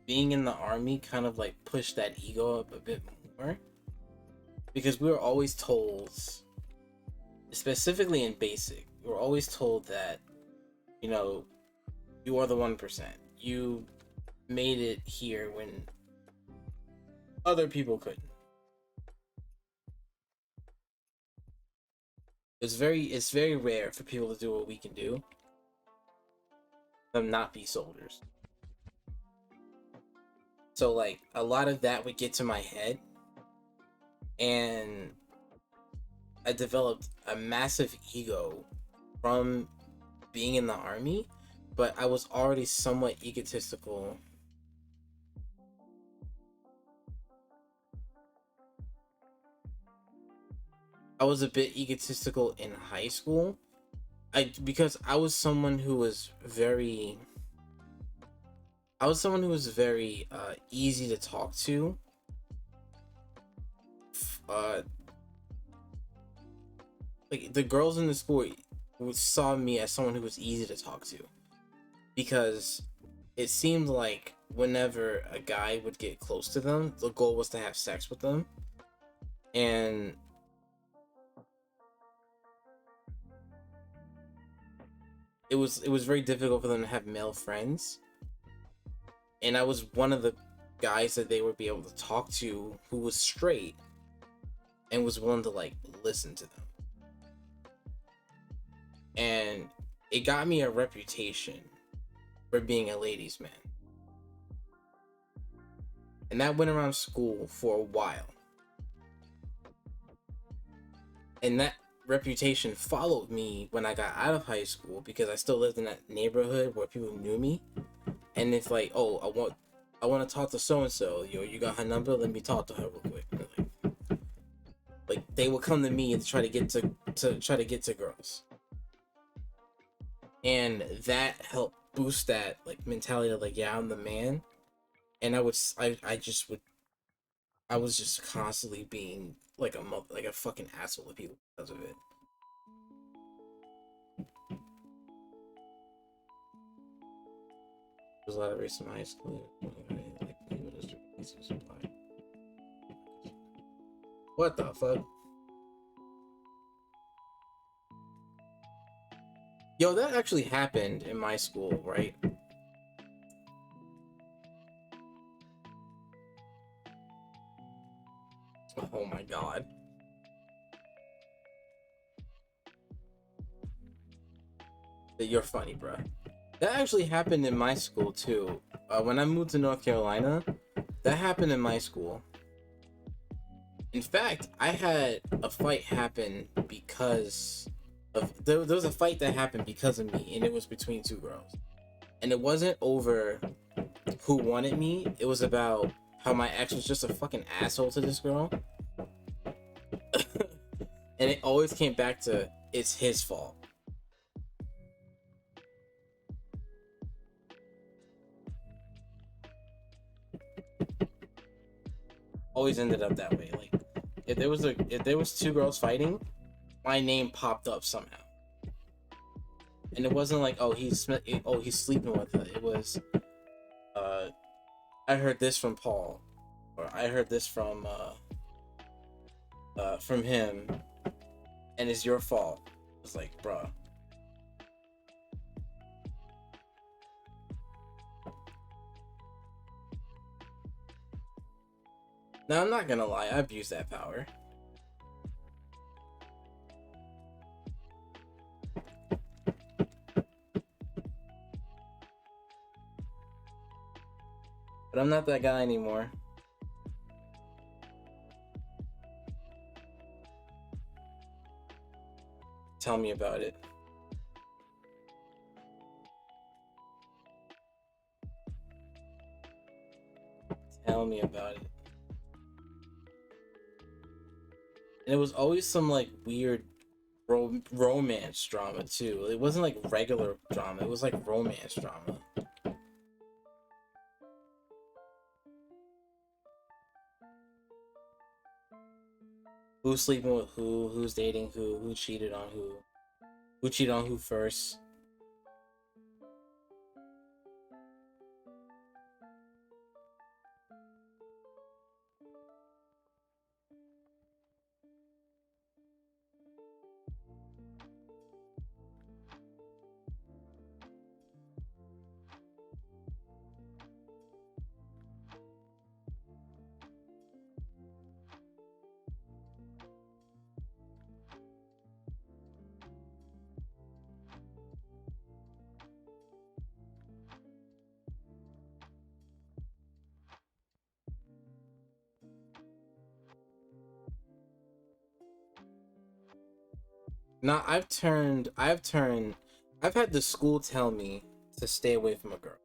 being in the army kind of like pushed that ego up a bit more, because we were always told, specifically in basic, we were always told that, you know, you are the 1%. You made it here when other people couldn't. It's very rare for people to do what we can do, them not be soldiers. So like a lot of that would get to my head, and I developed a massive ego from being in the army, but I was already somewhat egotistical. I was a bit egotistical in high school. Because I was someone who was very easy to talk to. Uh, like the girls in the school saw me as someone who was easy to talk to, because it seemed like whenever a guy would get close to them, the goal was to have sex with them, and it was very difficult for them to have male friends. And I was one of the guys that they would be able to talk to who was straight and was willing to like listen to them. And it got me a reputation for being a ladies' man. And that went around school for a while. And that reputation followed me when I got out of high school, because I still lived in that neighborhood where people knew me. And it's like, oh, I want to talk to so and so. Yo, you got her number? Let me talk to her real quick. Like they would come to me and try to get to girls, and that helped boost that like mentality of like, yeah, I'm the man. And I was just constantly being like a fucking asshole to people because of it. There's a lot of race in my high school. Like, easy supply. What the fuck? Yo, that actually happened in my school, right? Oh my god. You're funny, bro. That actually happened in my school too. When I moved to North Carolina, that happened in my school. In fact, I had a fight happen because of there was a fight that happened because of me, and it was between two girls. And it wasn't over who wanted me. It was about how my ex was just a fucking asshole to this girl. And it always came back to it's his fault. Always ended up that way. Like if there was two girls fighting, my name popped up somehow. And it wasn't like he's sleeping with her. It was I heard this from Paul, or I heard this from him, and it's your fault. It's like, bruh. Now I'm not gonna lie, I abused that power. But I'm not that guy anymore. Tell me about it. Tell me about it. And it was always some like weird romance drama too. It wasn't like regular drama. It was like romance drama. Who's sleeping with who? Who's dating who? Who cheated on who? Who cheated on who first? Now I've had the school tell me to stay away from a girl.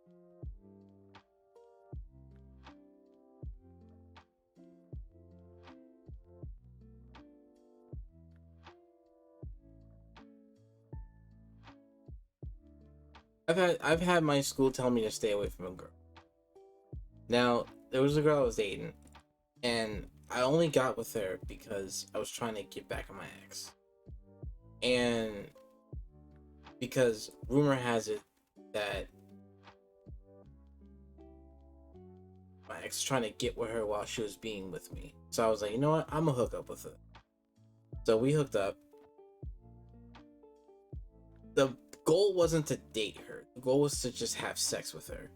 I've had my school tell me to stay away from a girl. Now, there was a girl I was dating, and I only got with her because I was trying to get back at my ex. And because rumor has it that my ex was trying to get with her while she was being with me. So I was like, you know what? I'm gonna hook up with her. So we hooked up. The goal wasn't to date her. The goal was to just have sex with her.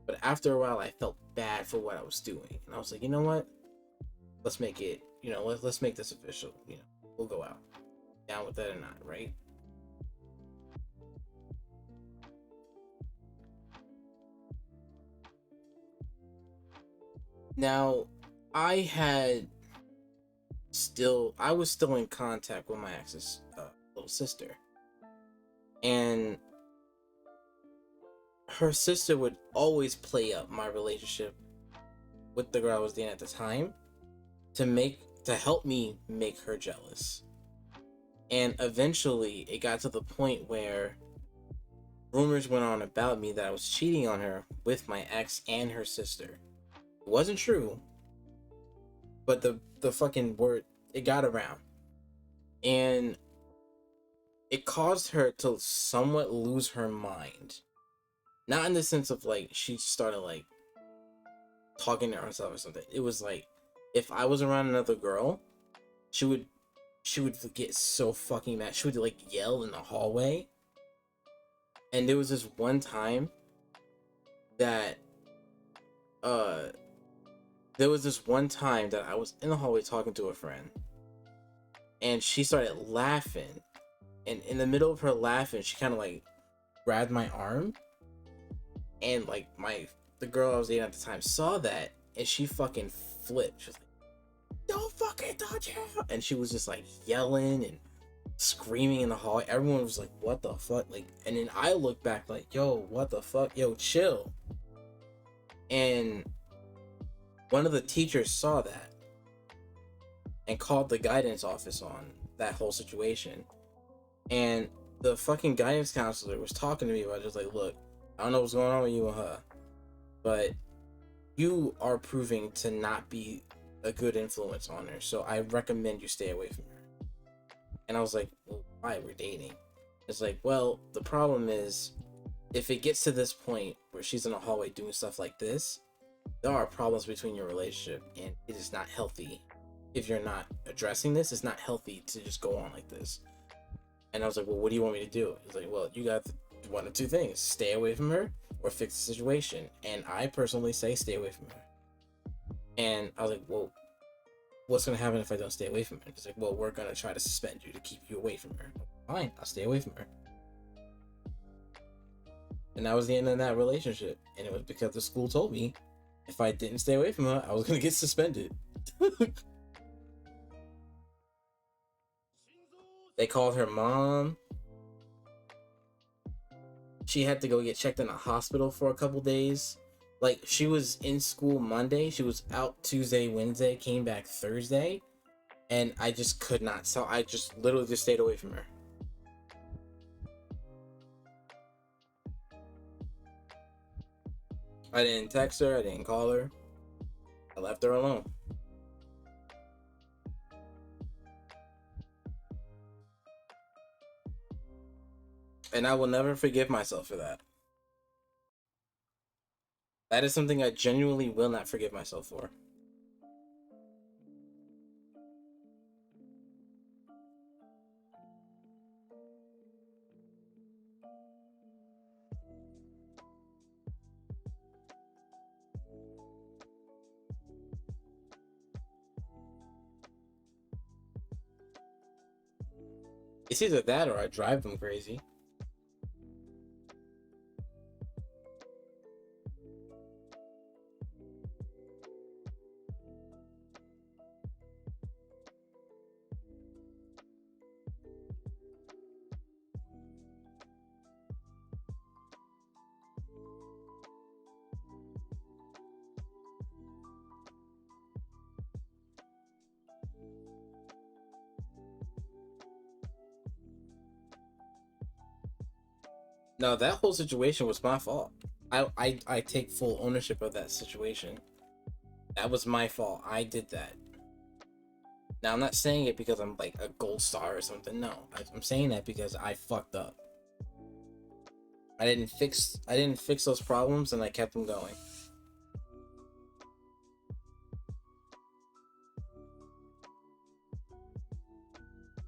But after a while, I felt bad for what I was doing, and I was like, you know what? Let's make it. Let's make this official. We'll go out. Down with that or not, right? Now, I was still in contact with my ex's little sister, and her sister would always play up my relationship with the girl I was dating at the time to help me make her jealous. And eventually it got to the point where rumors went on about me that I was cheating on her with my ex and her sister. It wasn't true, but the fucking word, it got around. And it caused her to somewhat lose her mind. Not in the sense of like she started like talking to herself or something. It was like if I was around another girl, she would she would get so fucking mad. She would like yell in the hallway. And there was this one time that uh that I was in the hallway talking to a friend, and she started laughing, and in the middle of her laughing she kind of like grabbed my arm, and like the girl I was dating at the time saw that, and she fucking flipped. She was like, don't fucking touch him, and she was just like yelling and screaming in the hall. Everyone was like, what the fuck? Like, and then I looked back like, yo, what the fuck? Yo, chill. And one of the teachers saw that and called the guidance office on that whole situation. And the fucking guidance counselor was talking to me about just like, look, I don't know what's going on with you and her, but you are proving to not be a good influence on her, so I recommend you stay away from her. And I was like, well, why? We're dating. It's like, well, the problem is, if it gets to this point where she's in the hallway doing stuff like this, there are problems between your relationship, and it is not healthy. If you're not addressing this, it's not healthy to just go on like this. And I was like, well, what do you want me to do? He's like, well, you got one of two things: stay away from her or fix the situation. And I personally say stay away from her. And I was like, well, what's going to happen if I don't stay away from her? He's like, well, we're going to try to suspend you to keep you away from her. Fine, I'll stay away from her. And that was the end of that relationship. And it was because the school told me if I didn't stay away from her, I was going to get suspended. They called her mom. She had to go get checked in a hospital for a couple days. Like, she was in school Monday. She was out Tuesday, Wednesday, came back Thursday. And I just could not. So I just literally just stayed away from her. I didn't text her. I didn't call her. I left her alone. And I will never forgive myself for that. That is something I genuinely will not forgive myself for. It's either that or I drive them crazy. No, that whole situation was my fault. I take full ownership of that situation. That was my fault. I did that. Now, I'm not saying it because I'm like a gold star or something. No, I'm saying that because I fucked up. I didn't fix those problems, and I kept them going.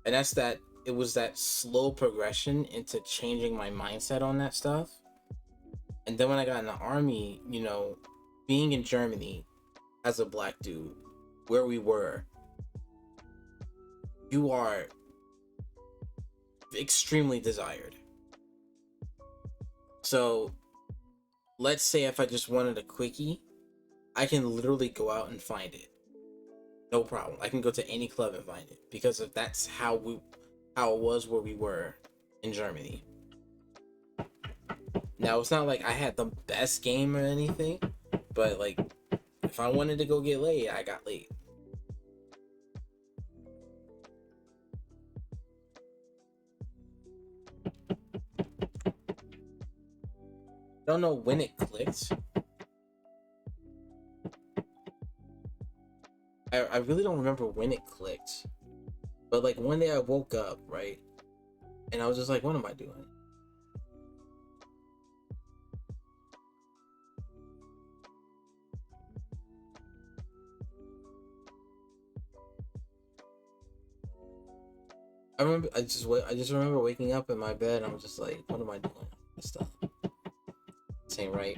And that's that. It was that slow progression into changing my mindset on that stuff. And then when I got in the army, being in Germany as a black dude, where we were, you are extremely desired. So let's say if I just wanted a quickie, I can literally go out and find it. No problem. I can go to any club and find it because that's how it was where we were in Germany. Now, it's not like I had the best game or anything, but like if I wanted to go get laid, I got laid. I don't know when it clicked. I really don't remember when it clicked. But like one day I woke up, right? And I was just like, what am I doing? I just remember waking up in my bed. I'm just like, what am I doing? This stuff. This ain't right.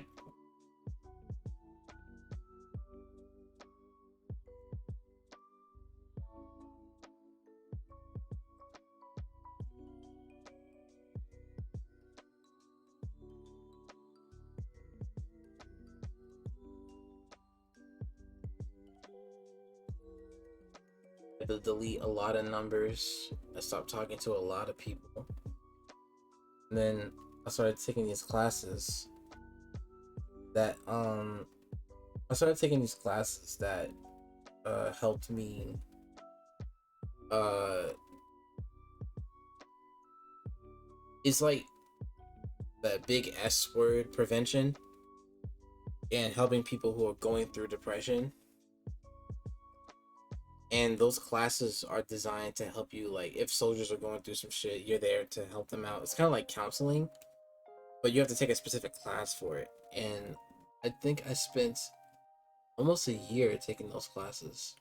I had to delete a lot of numbers. I stopped talking to a lot of people. And then I started taking these classes that helped me uh it's like that big S word, prevention, and helping people who are going through depression. And those classes are designed to help you, like if soldiers are going through some shit, you're there to help them out. It's kind of like counseling, but you have to take a specific class for it. And I think I spent almost a year taking those classes,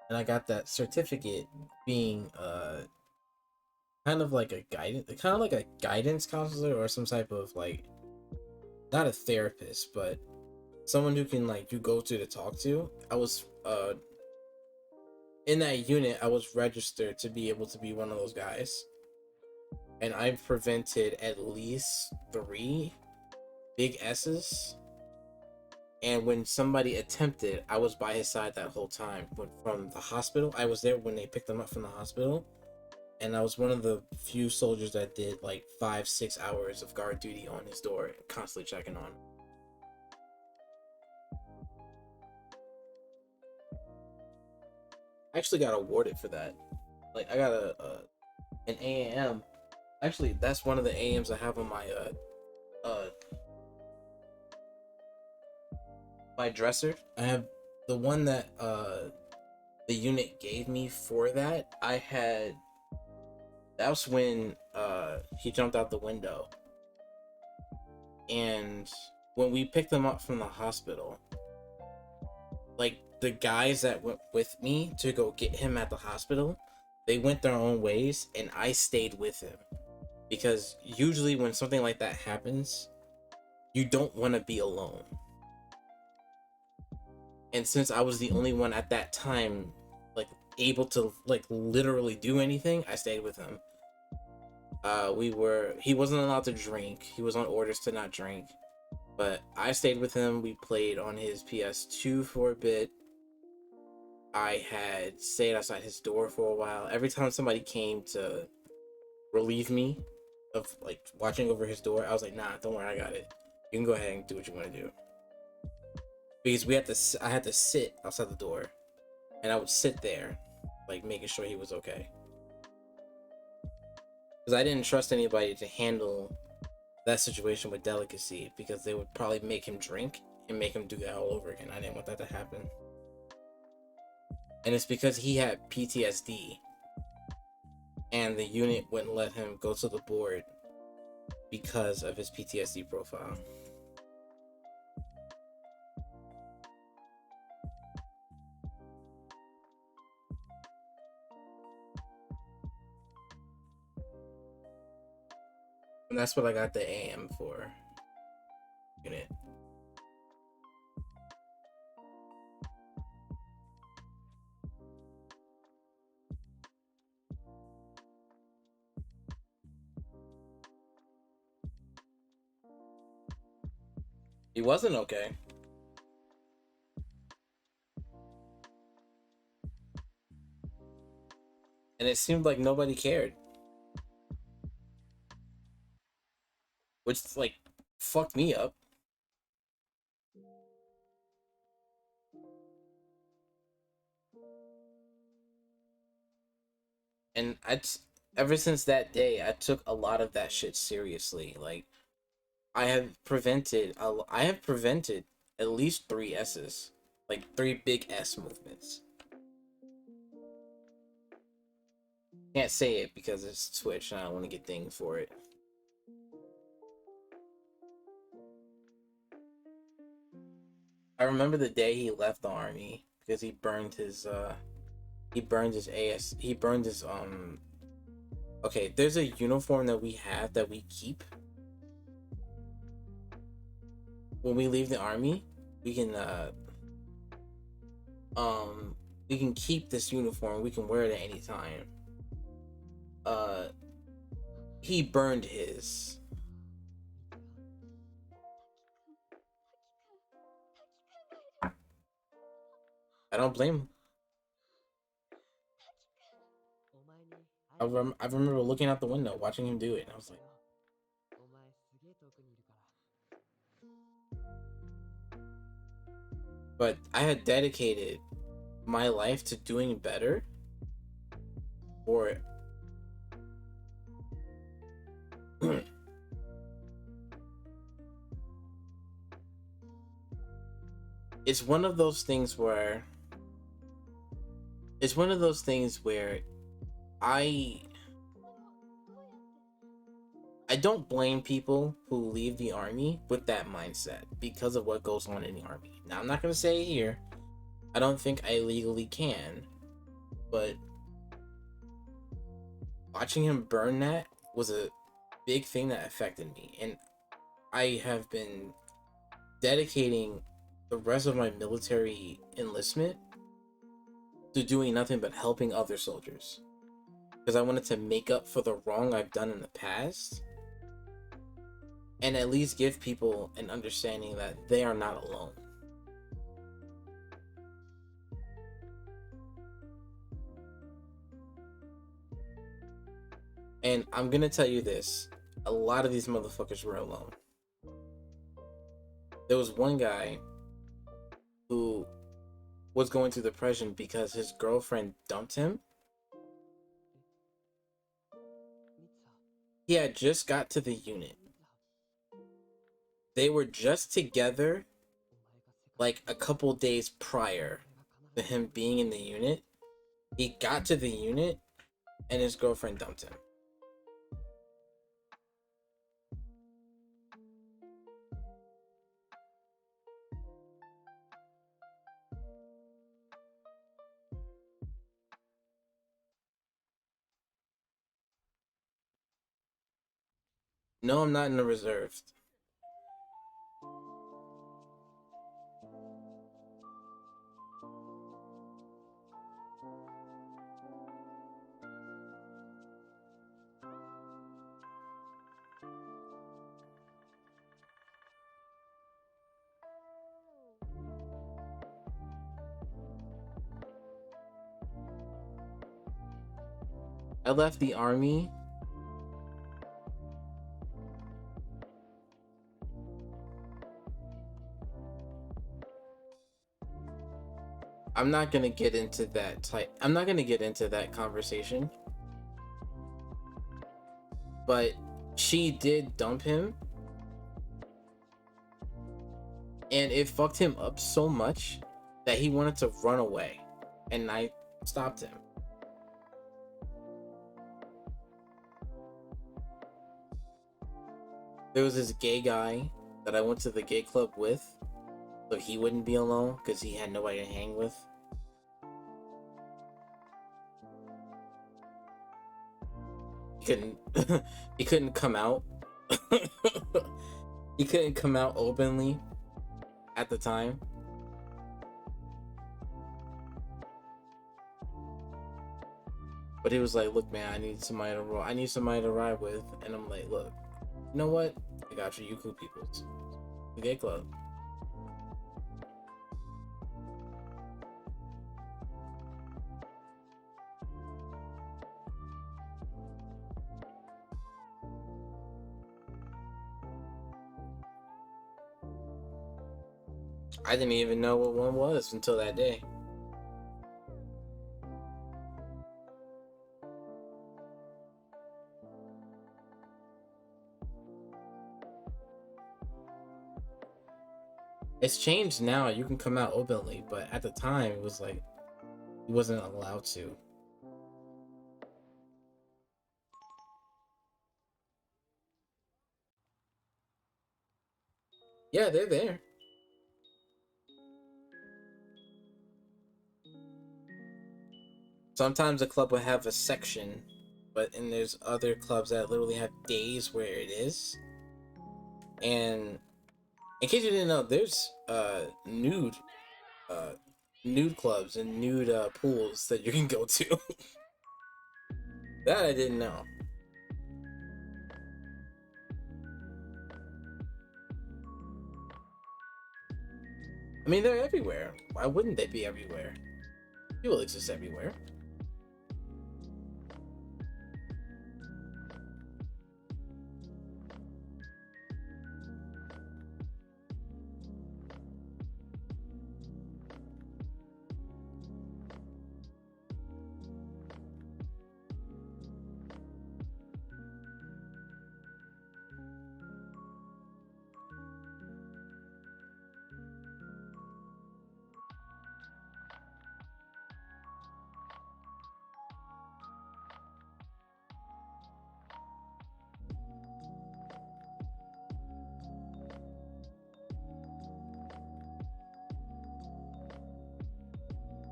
and I got that certificate being kind of like a guidance counselor, or some type of like, not a therapist, but someone who can like you go to talk to. I was in that unit. I was registered to be able to be one of those guys, and I've prevented at least 3 big S's. And when somebody attempted, I was by his side that whole time. When from the hospital, I was there when they picked him up from the hospital, and I was one of the few soldiers that did like 5-6 hours of guard duty on his door, constantly checking on him. I actually got awarded for that. Like I got an AAM. Actually, that's one of the AMs I have on uh my dresser. I have the one that the unit gave me for that. That was when he jumped out the window. And when we picked him up from the hospital, like the guys that went with me to go get him at the hospital, they went their own ways, and I stayed with him. Because usually when something like that happens, you don't want to be alone. And since I was the only one at that time, like able to like literally do anything, I stayed with him. He wasn't allowed to drink. He was on orders to not drink. But I stayed with him. We played on his PS2 for a bit. I had stayed outside his door for a while. Every time somebody came to relieve me of like watching over his door, I was like, nah, don't worry, I got it. You can go ahead and do what you want to do. Because I had to sit outside the door, and I would sit there, like making sure he was okay. Because I didn't trust anybody to handle that situation with delicacy, because they would probably make him drink and make him do that all over again. I didn't want that to happen. And it's because he had PTSD, and the unit wouldn't let him go to the board because of his PTSD profile. And that's what I got the AM for. Unit. He wasn't okay. And it seemed like nobody cared. Which, like, fucked me up. And ever since that day, I took a lot of that shit seriously. Like, I have prevented at least 3 S's. Like, 3 big S movements. Can't say it because it's Twitch and I don't want to get dinged for it. I remember the day he left the army because he burned his He burned his AS. He burned his Okay, there's a uniform that we have that we keep when we leave the army. We can um we can keep this uniform. We can wear it at any time. Uh, he burned his. I don't blame him. I remember looking out the window, watching him do it, and I was like, but I had dedicated my life to doing better for it's one of those things where it's one of those things where I I don't blame people who leave the army with that mindset because of what goes on in the army. Now I'm not gonna say here, I don't think I legally can, but watching him burn that was a big thing that affected me, and I have been dedicating the rest of my military enlistment to doing nothing but helping other soldiers because I wanted to make up for the wrong I've done in the past and at least give people an understanding that they are not alone. And I'm gonna tell you this, a lot of these motherfuckers were alone. There was one guy who was going through depression because his girlfriend dumped him. He had just got to the unit. They were just together like a couple days prior to him being in the unit. He got to the unit and his girlfriend dumped him. No, I'm not in the reserves. I left the army. I'm not gonna get into that type. I'm not gonna get into that conversation. But she did dump him, and it fucked him up so much that he wanted to run away, and I stopped him. There was this gay guy that I went to the gay club with, so he wouldn't be alone because he had nobody to hang with. He couldn't. He couldn't come out. He couldn't come out openly at the time. But he was like, "Look, man, I need somebody to ride with." And I'm like, "Look, you know what? I got you. You cool peoples. The gay club." I didn't even know what one was until that day. It's changed now. You can come out openly, but at the time it was like he wasn't allowed to. Yeah, they're there. Sometimes a club will have a section, but and there's other clubs that literally have days where it is. And in case you didn't know, there's uh nude clubs and nude pools that you can go to. That I didn't know. I mean, they're everywhere. Why wouldn't they be everywhere? People exist everywhere.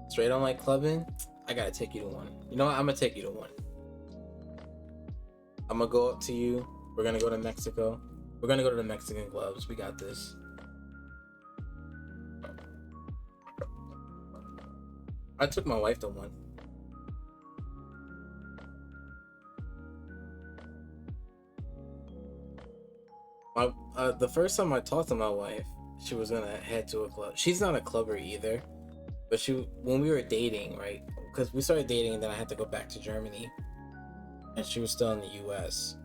Straight on like clubbing, I gotta take you to one. You know what? I'm gonna take you to one. I'm gonna go up to you. We're gonna go to Mexico. We're gonna go to the Mexican clubs. We got this. I took my wife to one. The first time I talked to my wife, she was gonna head to a club. She's not a clubber either, but when we were dating, right? Because we started dating and then I had to go back to Germany, and she was still in the U.S.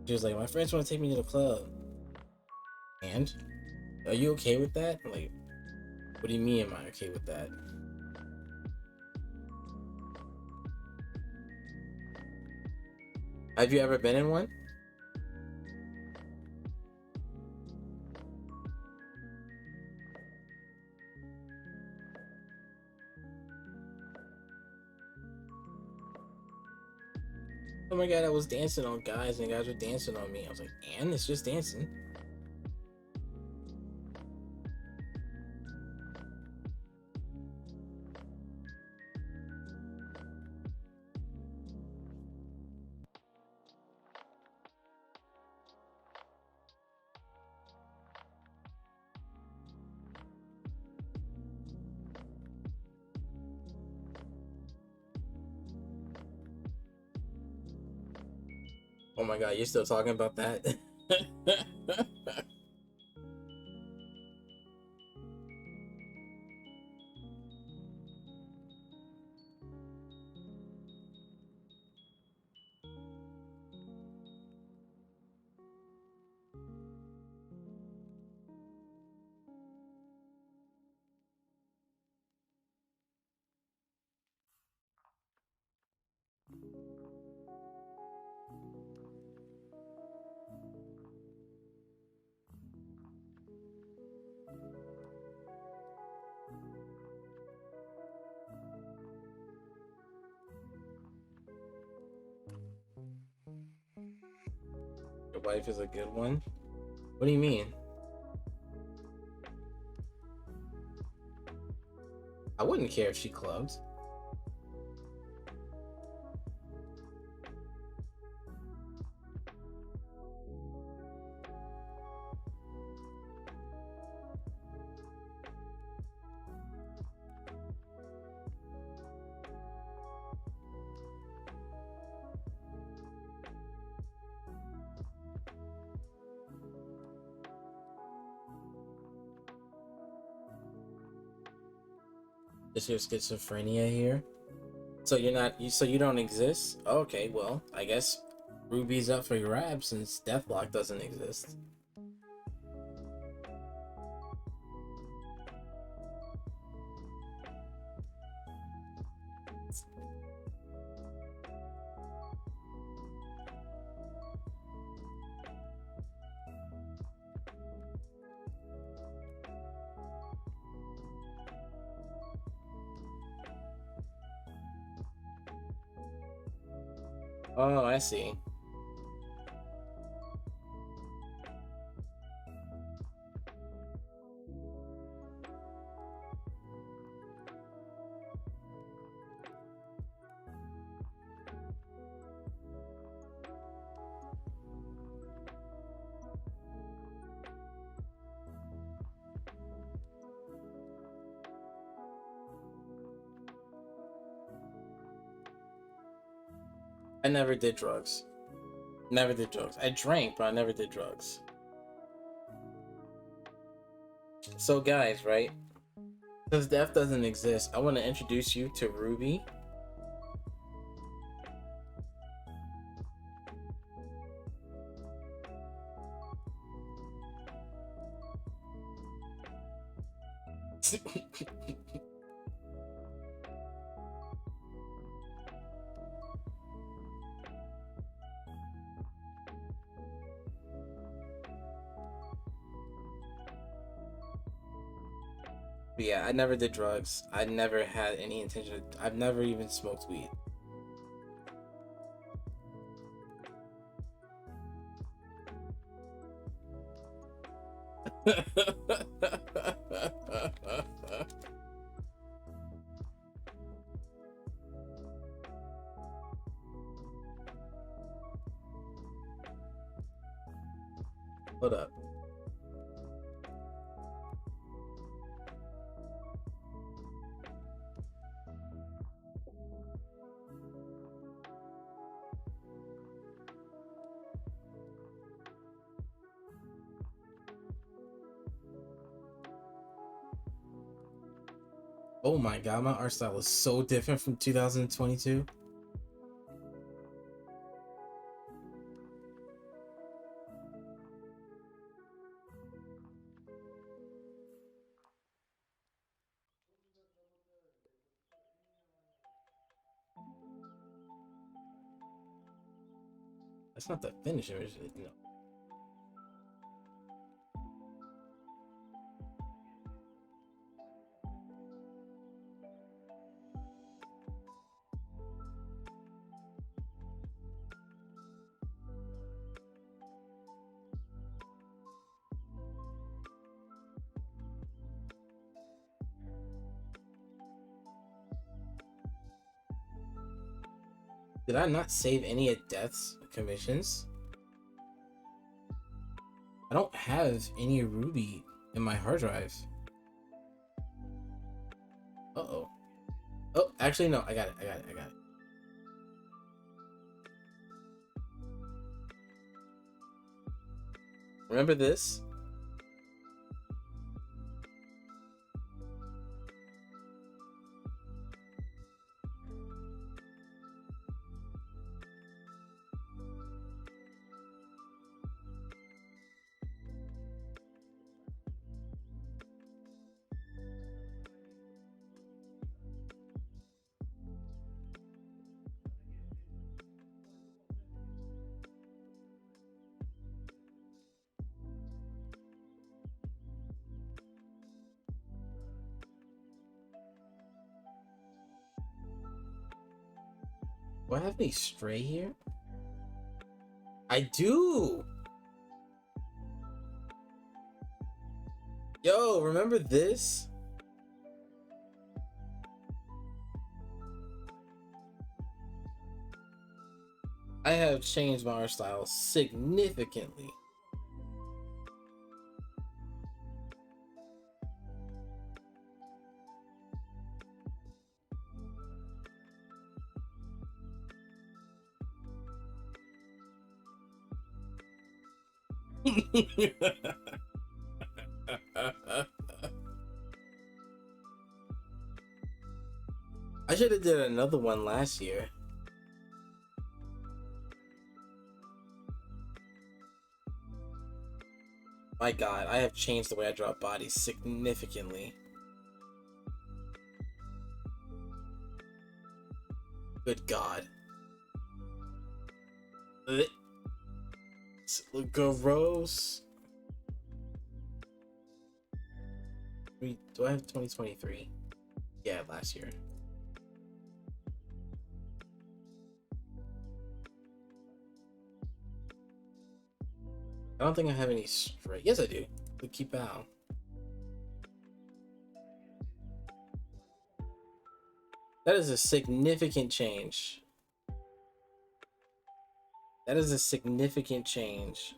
She was like, "My friends want to take me to the club." And are you okay with that? Like, what do you mean? Am I okay with that? Have you ever been in one? Oh my god, I was dancing on guys and guys were dancing on me. I was like, and it's just dancing. Oh my god, you're still talking about that? Your wife is a good one? What do you mean? I wouldn't care if she clubbed. Is your schizophrenia here? So you're not so you don't exist? Okay, well, I guess Ruby's up for grabs since Deathlock doesn't exist. Oh, I see. I never did drugs. Never did drugs. I drank, but I never did drugs. So guys, right? Since death doesn't exist, I want to introduce you to Ruby. But yeah, I never did drugs. I never had any intention. I've never even smoked weed. Hold up. Oh my god, my art style is so different from 2022. That's not the finished image. No. Did I not save any of Death's commissions? I don't have any Ruby in my hard drive. Uh-oh. Oh, actually, no. I got it. I got it. I got it. Remember this? Do I have any stray here? I do! Yo, remember this? I have changed my art style significantly. I should have did another one last year. My god, I have changed the way I draw bodies significantly. Good god. It's gross. Do I have 2023? Yeah, last year. I don't think I have any straight. Yes, I do. We keep out. That is a significant change. That is a significant change.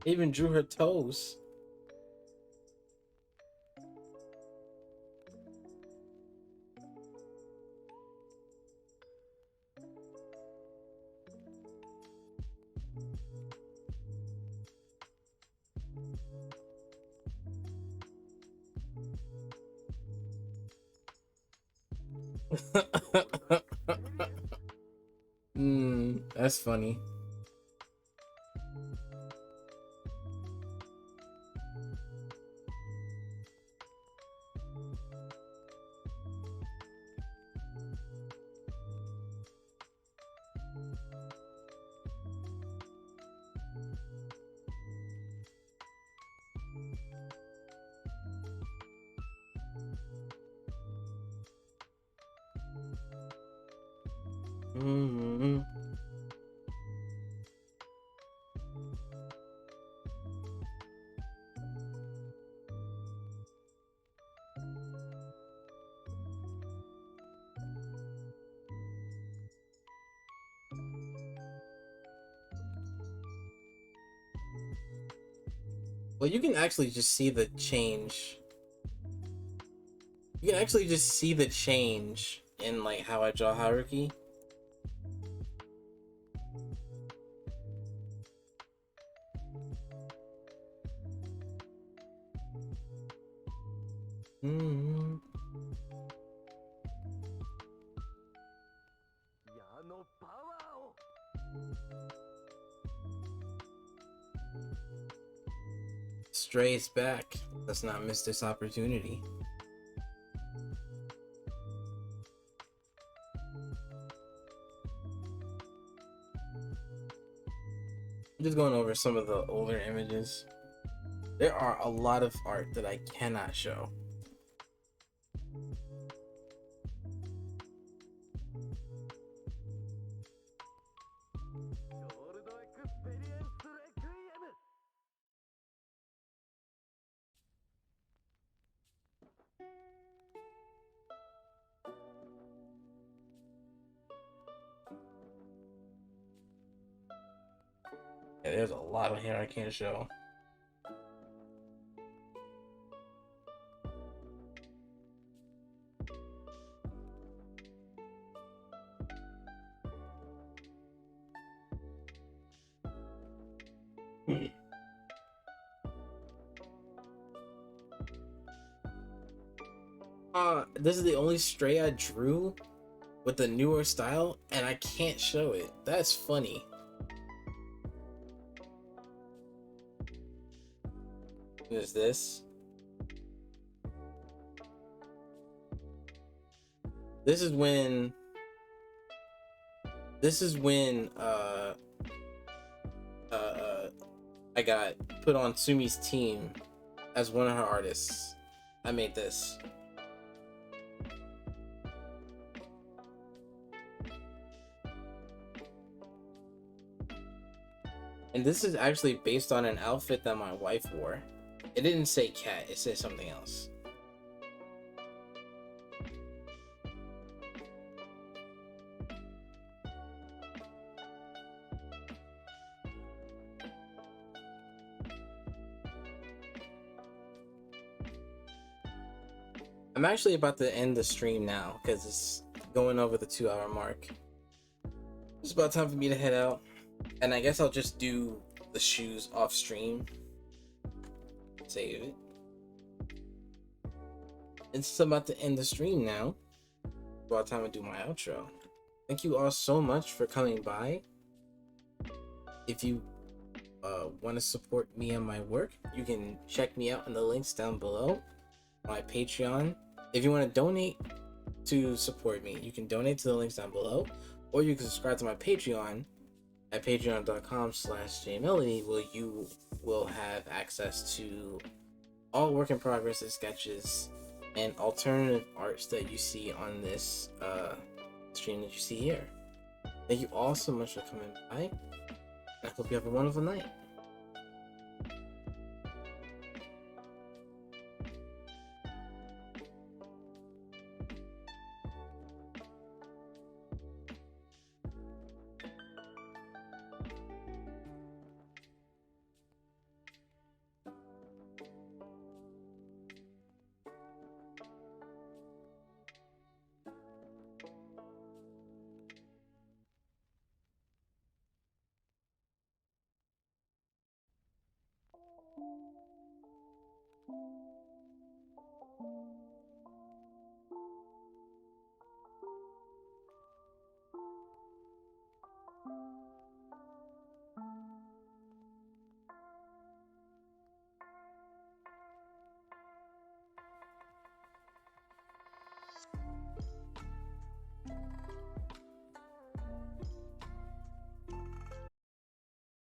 Even drew her toes. That's funny. Mm-hmm. Well, you can actually just see the change. You can actually just see the change in like how I draw Haruki. Mm-hmm. Stray is back. Let's not miss this opportunity. I'm just going over some of the older images. There are a lot of art that I cannot show. Yeah, there's a lot of hair I can't show. This is the only Stray I drew with the newer style, and I can't show it. That's funny. There's this. This is when I got put on Sumi's team as one of her artists. I made this. And this is actually based on an outfit that my wife wore. It didn't say cat, it said something else. I'm actually about to end the stream now because it's going over the 2-hour mark. It's about time for me to head out. And I guess I'll just do the shoes off stream. Save it. It's about to end the stream now. It's about time to do my outro. Thank you all so much for coming by. If you want to support me and my work, you can check me out in the links down below. My Patreon. If you want to donate to support me, you can donate to the links down below, or you can subscribe to my Patreon at patreon.com/jmelody, where you will have access to all work in progress sketches and alternative arts that you see on this stream that you see here. Thank you all so much for coming by. I hope you have a wonderful night.